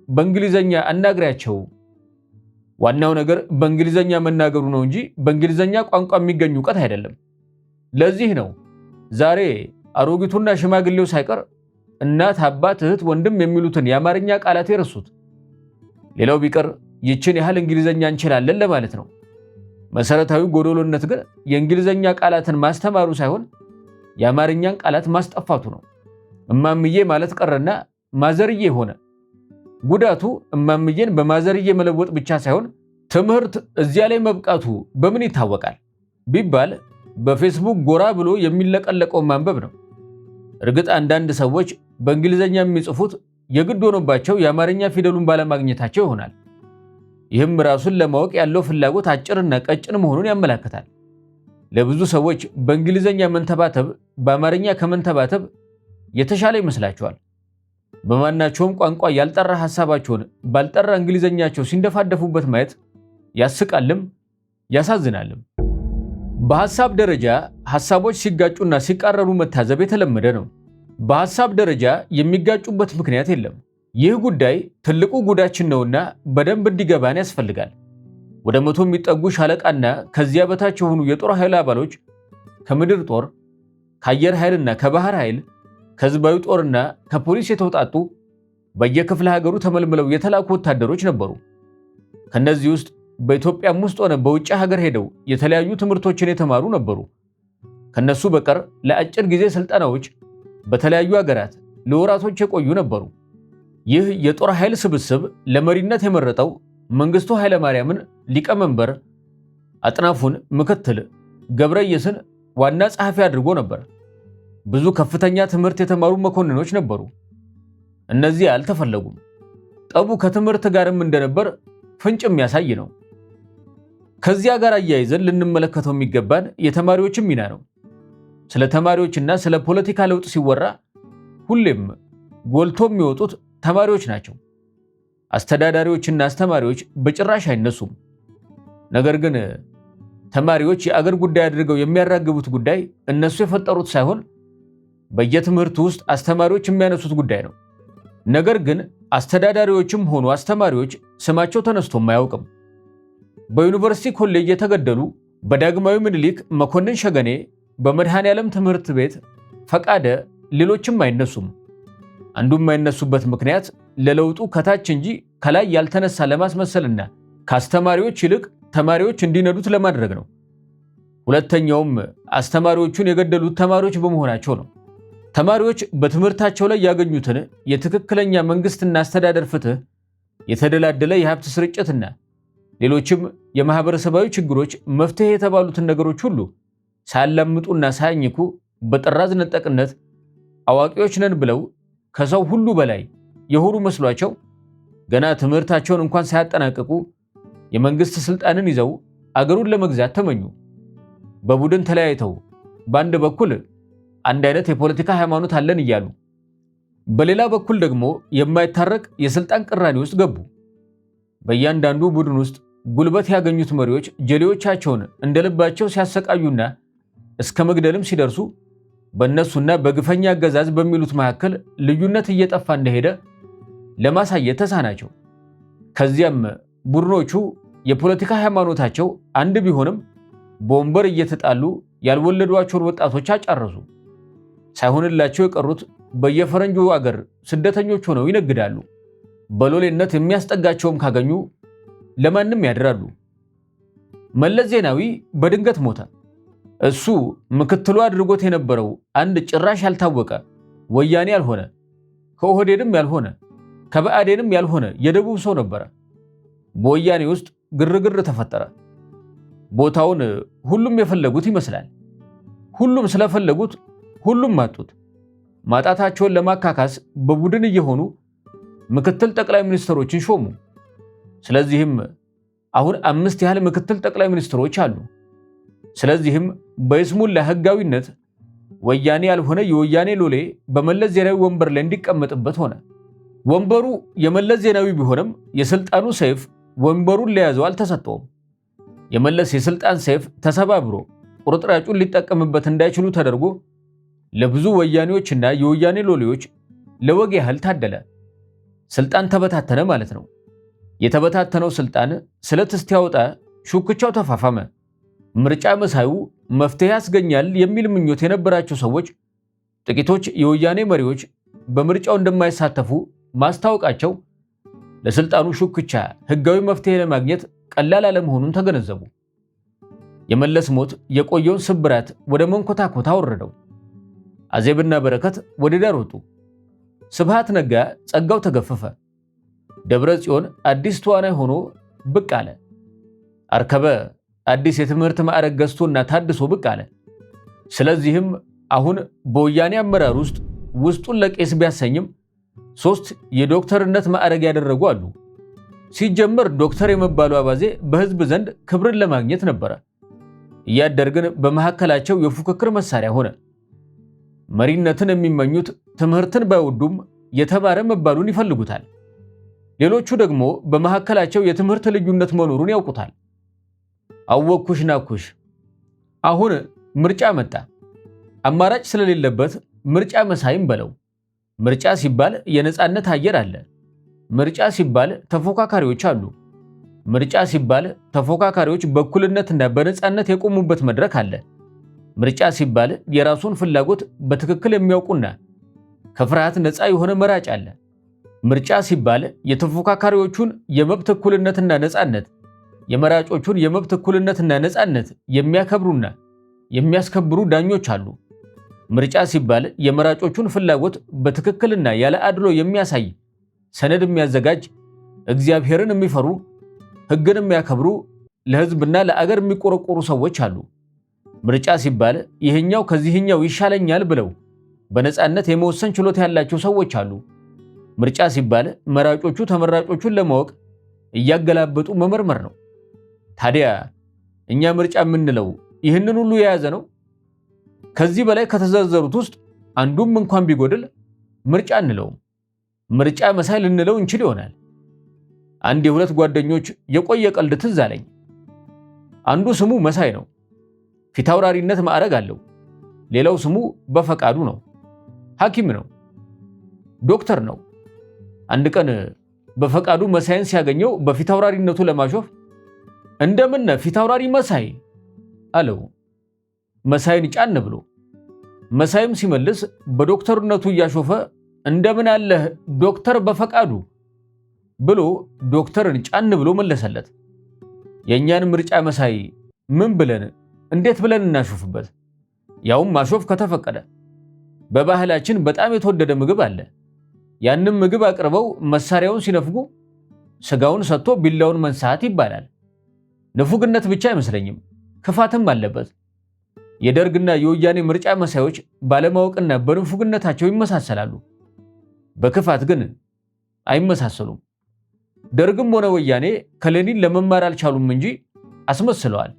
በእንግሊዘኛ አናግሪያቸው። ዋናው ነገር በእንግሊዘኛ መናገሩ ነው እንጂ በእንግሊዘኛ ቋንቋ የሚገኝ ዕውቀት አይደለም። ለዚህ ነው ዛሬ አሮጊቱና ሽማግሌው ሳይቀር እናት፣ አባት፣ እህት፣ ወንድም የሚሉትን የአማርኛ ቃላት የረሱት። ሌላው ቢቀር ይችን ያህል እንግሊዘኛ እንችላለን ለማለት ነው። መሰረታዊ ጎዶሎነት ግን የእንግሊዘኛ ቃላትን ማስተማሩ ሳይሆን የአማርኛን ቃላት ማስጠፋቱ ነው። እማምዬ ማለት ቀረና ማዘርዬ ሆነ። ጉዳቱ እማምዬን በማዘርዬ መለወጥ ብቻ ሳይሆን ትምህርት እዚያ ላይ መብቃቱ በምን ይታወቃል ቢባል በፌስቡክ ጎራ ብሎ የሚለቀለቀው ማንበብ ነው። እርግጥ አንዳንድ ሰዎች በእንግሊዘኛ የሚጽፉት የግድ ሆኖባቸው የአማርኛ ፊደሉን ባለማግኘታቸው ይሆናል። ይህም ራሱን ለማወቅ ያለው ፍላጎት አጭርና ቀጭን መሆኑን ያመለክታል። ለብዙ ሰዎች በእንግሊዘኛ መንተባተብ በአማርኛ ከመንተባተብ የተሻለ ይመስላቸዋል። በማናቸውም ቋንቋ ያልጠራ ሐሳባቸውን ባልጠራ እንግሊዘኛቸው ሲንደፋደፉበት ማየት ያስቃልም ያሳዝናልም። በሐሳብ ደረጃ ሐሳቦች ሲጋጩና ሲቃረሩ መታዘብ የተለመደ ነው። በሐሳብ ደረጃ የሚጋጩበት ምክንያት የለም። ይህ ጉዳይ ትልቁ ጉዳችን ነውና በደንብ እንዲገባን ያስፈልጋል። ወደ 100 የሚጠጉ ሻለቃና ከዚያ በታች የሆኑ የጦር ኃይል አባሎች ከምድር ጦር፣ ከአየር ኃይልና ከባህር ኃይል ከህዝባዊ ጦርና ከፖሊስ የተውጣጡ በየክፍለ ሀገሩ ተመልምለው የተላኩ ወታደሮች ነበሩ። ከነዚህ ውስጥ በኢትዮጵያም ውስጥ ሆነ በውጭ ሀገር ሄደው የተለያዩ ትምህርቶችን የተማሩ ነበሩ። ከነሱ በቀር ለአጭር ጊዜ ስልጠናዎች በተለያዩ ሀገራት ለወራቶች የቆዩ ነበሩ። ይህ የጦር ኃይል ስብስብ ለመሪነት የመረጠው መንግስቱ ኃይለማርያምን ሊቀመንበር፣ አጥናፉን ምክትል፣ ገብረየስን ዋና ጸሐፊ አድርጎ ነበር። ብዙ ከፍተኛ ትምህርት የተማሩ መኮንኖች ነበሩ። እነዚህ አልተፈለጉም። ጠቡ ከትምህርት ጋርም እንደነበር ፍንጭ የሚያሳይ ነው። ከዚያ ጋር አያይዘን ልንመለከተው የሚገባን የተማሪዎችን ሚና ነው። ስለ ተማሪዎችና ስለ ፖለቲካ ለውጥ ሲወራ ሁሌም ጎልቶ የሚወጡት ተማሪዎች ናቸው። አስተዳዳሪዎችና አስተማሪዎች በጭራሽ አይነሱም። ነገር ግን ተማሪዎች የአገር ጉዳይ አድርገው የሚያራግቡት ጉዳይ እነሱ የፈጠሩት ሳይሆን በየትምህርቱ ውስጥ አስተማሪዎች የሚያነሱት ጉዳይ ነው። ነገር ግን አስተዳዳሪዎችም ሆኑ አስተማሪዎች ስማቸው ተነስቶም አያውቅም። በዩኒቨርሲቲ ኮሌጅ የተገደሉ በዳግማዊ ምኒልክ መኮንን ሸገኔ፣ በመድኃኔ ዓለም ትምህርት ቤት ፈቃደ፣ ሌሎችም አይነሱም። አንዱ የማይነሱበት ምክንያት ለለውጡ ከታች እንጂ ከላይ ያልተነሳ ለማስመሰልና ከአስተማሪዎች ይልቅ ተማሪዎች እንዲነዱት ለማድረግ ነው። ሁለተኛውም አስተማሪዎቹን የገደሉት ተማሪዎች በመሆናቸው ነው። ተማሪዎች በትምህርታቸው ላይ ያገኙትን የትክክለኛ መንግስትና አስተዳደር ፍትህ፣ የተደላደለ የሀብት ስርጭትና ሌሎችም የማህበረሰባዊ ችግሮች መፍትሄ የተባሉትን ነገሮች ሁሉ ሳያላምጡና ሳያኝኩ በጥራዝ ነጠቅነት አዋቂዎች ነን ብለው ከሰው ሁሉ በላይ የሆኑ መስሏቸው ገና ትምህርታቸውን እንኳን ሳያጠናቅቁ የመንግስት ስልጣንን ይዘው አገሩን ለመግዛት ተመኙ። በቡድን ተለያይተው በአንድ በኩል አንድ አይነት የፖለቲካ ሃይማኖት አለን እያሉ፣ በሌላ በኩል ደግሞ የማይታረቅ የስልጣን ቅራኔ ውስጥ ገቡ። በእያንዳንዱ ቡድን ውስጥ ጉልበት ያገኙት መሪዎች ጀሌዎቻቸውን እንደልባቸው ሲያሰቃዩና እስከ መግደልም ሲደርሱ በእነሱና በግፈኛ አገዛዝ በሚሉት መካከል ልዩነት እየጠፋ እንደሄደ ለማሳየት ተሳናቸው። ከዚያም ቡድኖቹ የፖለቲካ ሃይማኖታቸው አንድ ቢሆንም በወንበር እየተጣሉ ያልወለዷቸውን ወጣቶች አጫረሱ። ሳይሆንላቸው የቀሩት በየፈረንጁ አገር ስደተኞች ሆነው ይነግዳሉ። በሎሌነት የሚያስጠጋቸውም ካገኙ ለማንም ያድራሉ። መለስ ዜናዊ በድንገት ሞተ። እሱ ምክትሉ አድርጎት የነበረው አንድ ጭራሽ ያልታወቀ ወያኔ ያልሆነ ከኦህዴድም ያልሆነ ከብአዴንም ያልሆነ የደቡብ ሰው ነበረ። በወያኔ ውስጥ ግርግር ተፈጠረ። ቦታውን ሁሉም የፈለጉት ይመስላል። ሁሉም ስለፈለጉት ሁሉም ማጡት። ማጣታቸውን ለማካካስ በቡድን እየሆኑ ምክትል ጠቅላይ ሚኒስትሮችን ሾሙ። ስለዚህም አሁን 5 ያህል ምክትል ጠቅላይ ሚኒስትሮች አሉ። ስለዚህም በይስሙላ ህጋዊነት ወያኔ ያልሆነ የወያኔ ሎሌ በመለስ ዜናዊ ወንበር ላይ እንዲቀመጥበት ሆነ። ወንበሩ የመለስ ዜናዊ ቢሆንም የስልጣኑ ሰይፍ ወንበሩን ለያዘው አልተሰጠውም። የመለስ የስልጣን ሰይፍ ተሰባብሮ ቁርጥራጩን ሊጠቀምበት እንዳይችሉ ተደርጎ ለብዙ ወያኔዎችና የወያኔ ሎሌዎች ለወግ ያህል ታደለ። ስልጣን ተበታተነ ማለት ነው። የተበታተነው ስልጣን ስለት እስኪያወጣ ሹክቻው ተፋፋመ። ምርጫ መሳዩ መፍትሄ ያስገኛል የሚል ምኞት የነበራቸው ሰዎች ጥቂቶች የወያኔ መሪዎች በምርጫው እንደማይሳተፉ ማስታወቃቸው ለስልጣኑ ሹክቻ ህጋዊ መፍትሄ ለማግኘት ቀላል አለመሆኑን ተገነዘቡ። የመለስ ሞት የቆየውን ስብራት ወደ መንኮታኮታ አወረደው። አዜብና በረከት ወደ ዳር ወጡ። ስብሃት ነጋ ጸጋው ተገፈፈ። ደብረ ጽዮን አዲስ ተዋናይ ሆኖ ብቅ አለ። አርከበ አዲስ የትምህርት ማዕረግ ገዝቶና ታድሶ ብቅ አለ። ስለዚህም አሁን በወያኔ አመራር ውስጥ ውስጡን ለቄስ ቢያሰኝም 3 የዶክተርነት ማዕረግ ያደረጉ አሉ። ሲጀመር ዶክተር የመባሉ አባዜ በህዝብ ዘንድ ክብርን ለማግኘት ነበረ። እያደር ግን በመካከላቸው የፉክክር መሳሪያ ሆነ። መሪነትን የሚመኙት ትምህርትን ባይወዱም የተማረ መባሉን ይፈልጉታል። ሌሎቹ ደግሞ በመካከላቸው የትምህርት ልዩነት መኖሩን ያውቁታል። አወኩሽ ናኩሽ። አሁን ምርጫ መጣ። አማራጭ ስለሌለበት ምርጫ መሳይም በለው። ምርጫ ሲባል የነጻነት አየር አለ። ምርጫ ሲባል ተፎካካሪዎች አሉ። ምርጫ ሲባል ተፎካካሪዎች በእኩልነትና በነጻነት የቆሙበት መድረክ አለ። ምርጫ ሲባል የራሱን ፍላጎት በትክክል የሚያውቁና ከፍርሃት ነፃ የሆነ መራጭ አለ። ምርጫ ሲባል የተፎካካሪዎቹን የመብት እኩልነትና ነፃነት፣ የመራጮቹን የመብት እኩልነትና ነፃነት የሚያከብሩና የሚያስከብሩ ዳኞች አሉ። ምርጫ ሲባል የመራጮቹን ፍላጎት በትክክልና ያለ አድሎ የሚያሳይ ሰነድ የሚያዘጋጅ፣ እግዚአብሔርን የሚፈሩ ሕግን የሚያከብሩ ለሕዝብና ለአገር የሚቆረቆሩ ሰዎች አሉ። ምርጫ ሲባል ይሄኛው ከዚህኛው ይሻለኛል ብለው በነፃነት የመወሰን ችሎታ ያላቸው ሰዎች አሉ። ምርጫ ሲባል መራጮቹ ተመራጮቹን ለማወቅ እያገላበጡ መመርመር ነው። ታዲያ እኛ ምርጫ የምንለው ይህንን ሁሉ የያዘ ነው? ከዚህ በላይ ከተዘረዘሩት ውስጥ አንዱም እንኳን ቢጎድል ምርጫ እንለውም። ምርጫ መሳይ ልንለው እንችል ይሆናል። አንድ የሁለት ጓደኞች የቆየ ቀልድ ትዝ አለኝ። አንዱ ስሙ መሳይ ነው፣ ፊታውራሪነት ማዕረግ አለው። ሌላው ስሙ በፈቃዱ ነው፣ ሐኪም ነው፣ ዶክተር ነው። አንድ ቀን በፈቃዱ መሳይን ሲያገኘው በፊታውራሪነቱ ለማሾፍ እንደምን ፊታውራሪ መሳይ አለው፣ መሳይን ጫን ብሎ። መሳይም ሲመልስ በዶክተርነቱ እያሾፈ እንደምን አለህ ዶክተር በፈቃዱ ብሎ ዶክተርን ጫን ብሎ መለሰለት። የእኛን ምርጫ መሳይ ምን ብለን እንዴት ብለን እናሾፍበት? ያውም ማሾፍ ከተፈቀደ። በባህላችን በጣም የተወደደ ምግብ አለ። ያንም ምግብ አቅርበው መሳሪያውን ሲነፍጉ ስጋውን ሰጥቶ ቢላውን መንሳት ይባላል። ንፉግነት ብቻ አይመስለኝም፣ ክፋትም አለበት። የደርግና የወያኔ ምርጫ መሳዮች ባለማወቅና በንፉግነታቸው ይመሳሰላሉ። በክፋት ግን አይመሳሰሉም። ደርግም ሆነ ወያኔ ከሌኒን ለመማር አልቻሉም እንጂ አስመስለዋል።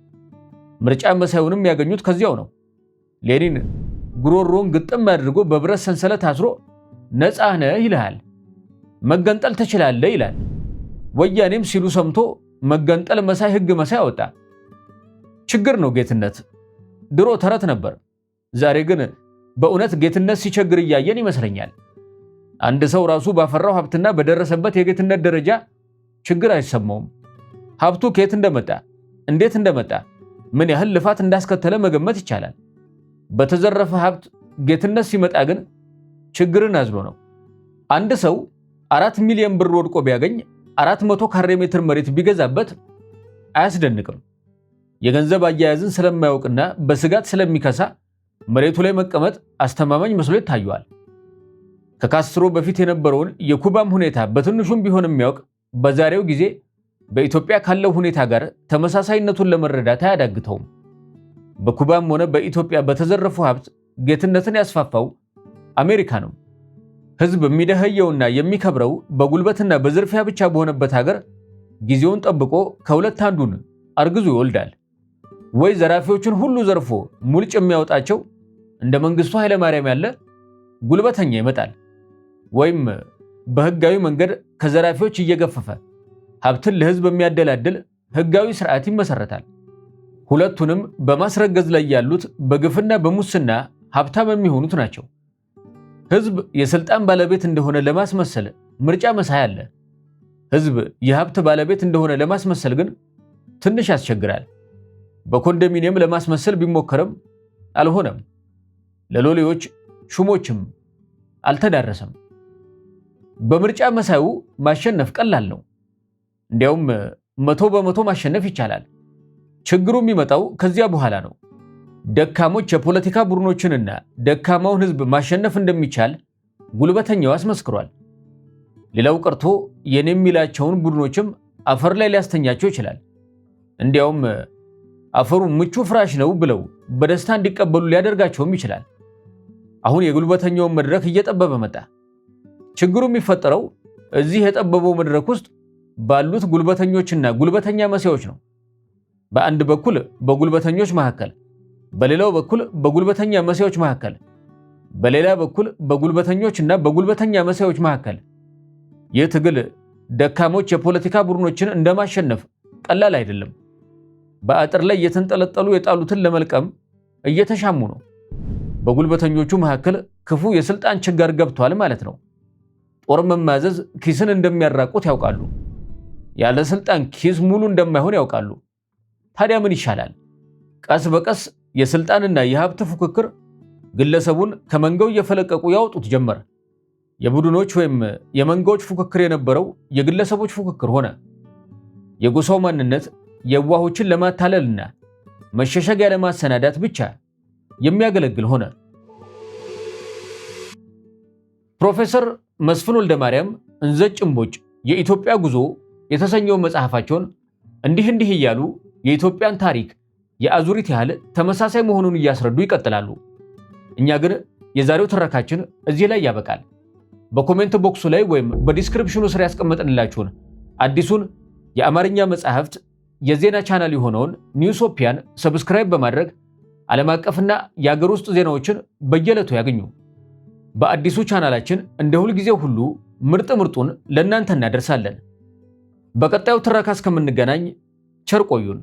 ምርጫ መሳዩንም ያገኙት ከዚያው ነው። ሌኒን ጉሮሮን ግጥም አድርጎ በብረት ሰንሰለት አስሮ ነፃ ነህ ይልሃል፣ መገንጠል ትችላለህ ይላል። ወያኔም ሲሉ ሰምቶ መገንጠል መሳይ ሕግ መሳይ አወጣ። ችግር ነው ጌትነት። ድሮ ተረት ነበር። ዛሬ ግን በእውነት ጌትነት ሲቸግር እያየን ይመስለኛል። አንድ ሰው ራሱ ባፈራው ሀብትና በደረሰበት የጌትነት ደረጃ ችግር አይሰማውም። ሀብቱ ከየት እንደመጣ፣ እንዴት እንደመጣ፣ ምን ያህል ልፋት እንዳስከተለ መገመት ይቻላል። በተዘረፈ ሀብት ጌትነት ሲመጣ ግን ችግርን አዝሎ ነው። አንድ ሰው 4 ሚሊዮን ብር ወድቆ ቢያገኝ 400 ካሬ ሜትር መሬት ቢገዛበት አያስደንቅም። የገንዘብ አያያዝን ስለማያውቅና በስጋት ስለሚከሳ መሬቱ ላይ መቀመጥ አስተማማኝ መስሎ ይታየዋል። ከካስትሮ በፊት የነበረውን የኩባም ሁኔታ በትንሹም ቢሆን የሚያውቅ በዛሬው ጊዜ በኢትዮጵያ ካለው ሁኔታ ጋር ተመሳሳይነቱን ለመረዳት አያዳግተውም። በኩባም ሆነ በኢትዮጵያ በተዘረፉ ሀብት ጌትነትን ያስፋፋው አሜሪካ ነው። ሕዝብ የሚደኸየውና የሚከብረው በጉልበትና በዝርፊያ ብቻ በሆነበት ሀገር ጊዜውን ጠብቆ ከሁለት አንዱን አርግዞ ይወልዳል። ወይ ዘራፊዎችን ሁሉ ዘርፎ ሙልጭ የሚያወጣቸው እንደ መንግስቱ ኃይለማርያም ያለ ጉልበተኛ ይመጣል፣ ወይም በህጋዊ መንገድ ከዘራፊዎች እየገፈፈ ሀብትን ለህዝብ የሚያደላድል ህጋዊ ስርዓት ይመሰረታል። ሁለቱንም በማስረገዝ ላይ ያሉት በግፍና በሙስና ሀብታም የሚሆኑት ናቸው። ህዝብ የስልጣን ባለቤት እንደሆነ ለማስመሰል ምርጫ መሳይ አለ። ህዝብ የሀብት ባለቤት እንደሆነ ለማስመሰል ግን ትንሽ ያስቸግራል። በኮንዶሚኒየም ለማስመሰል ቢሞከርም አልሆነም። ለሎሌዎች ሹሞችም አልተዳረሰም። በምርጫ መሳዩ ማሸነፍ ቀላል ነው። እንዲያውም 100% ማሸነፍ ይቻላል። ችግሩ የሚመጣው ከዚያ በኋላ ነው። ደካሞች የፖለቲካ ቡድኖችንና ደካማውን ህዝብ ማሸነፍ እንደሚቻል ጉልበተኛው አስመስክሯል። ሌላው ቀርቶ የኔ የሚላቸውን ቡድኖችም አፈር ላይ ሊያስተኛቸው ይችላል። እንዲያውም አፈሩ ምቹ ፍራሽ ነው ብለው በደስታ እንዲቀበሉ ሊያደርጋቸውም ይችላል። አሁን የጉልበተኛውን መድረክ እየጠበበ መጣ። ችግሩ የሚፈጠረው እዚህ የጠበበው መድረክ ውስጥ ባሉት ጉልበተኞችና ጉልበተኛ መሳዮች ነው። በአንድ በኩል በጉልበተኞች መካከል፣ በሌላው በኩል በጉልበተኛ መሳዮች መካከል፣ በሌላ በኩል በጉልበተኞችና በጉልበተኛ መሳዮች መካከል። ይህ ትግል ደካሞች የፖለቲካ ቡድኖችን እንደማሸነፍ ቀላል አይደለም። በአጥር ላይ የተንጠለጠሉ የጣሉትን ለመልቀም እየተሻሙ ነው። በጉልበተኞቹ መካከል ክፉ የስልጣን ችጋር ገብቷል ማለት ነው። ጦር መማዘዝ ኪስን እንደሚያራቁት ያውቃሉ። ያለ ስልጣን ኪስ ሙሉ እንደማይሆን ያውቃሉ። ታዲያ ምን ይሻላል? ቀስ በቀስ የስልጣንና የሀብት ፉክክር ግለሰቡን ከመንጋው እየፈለቀቁ ያወጡት ጀመር። የቡድኖች ወይም የመንጋዎች ፉክክር የነበረው የግለሰቦች ፉክክር ሆነ። የጎሳው ማንነት የዋሆችን ለማታለልና መሸሸጊያ ለማሰናዳት ብቻ የሚያገለግል ሆነ። ፕሮፌሰር መስፍን ወልደማርያም እንዘጭ እምቦጭ የኢትዮጵያ ጉዞ የተሰኘው መጽሐፋቸውን እንዲህ እያሉ የኢትዮጵያን ታሪክ የአዙሪት ያህል ተመሳሳይ መሆኑን እያስረዱ ይቀጥላሉ። እኛ ግን የዛሬው ትረካችን እዚህ ላይ ያበቃል። በኮሜንት ቦክሱ ላይ ወይም በዲስክሪፕሽኑ ስር ያስቀመጥንላችሁን አዲሱን የአማርኛ መጽሐፍት የዜና ቻናል የሆነውን ኒውሶፒያን ሰብስክራይብ በማድረግ ዓለም አቀፍና የአገር ውስጥ ዜናዎችን በየዕለቱ ያገኙ። በአዲሱ ቻናላችን እንደ ሁልጊዜው ሁሉ ምርጥ ምርጡን ለእናንተ እናደርሳለን። በቀጣዩ ትረካ እስከምንገናኝ ቸር ቆዩን።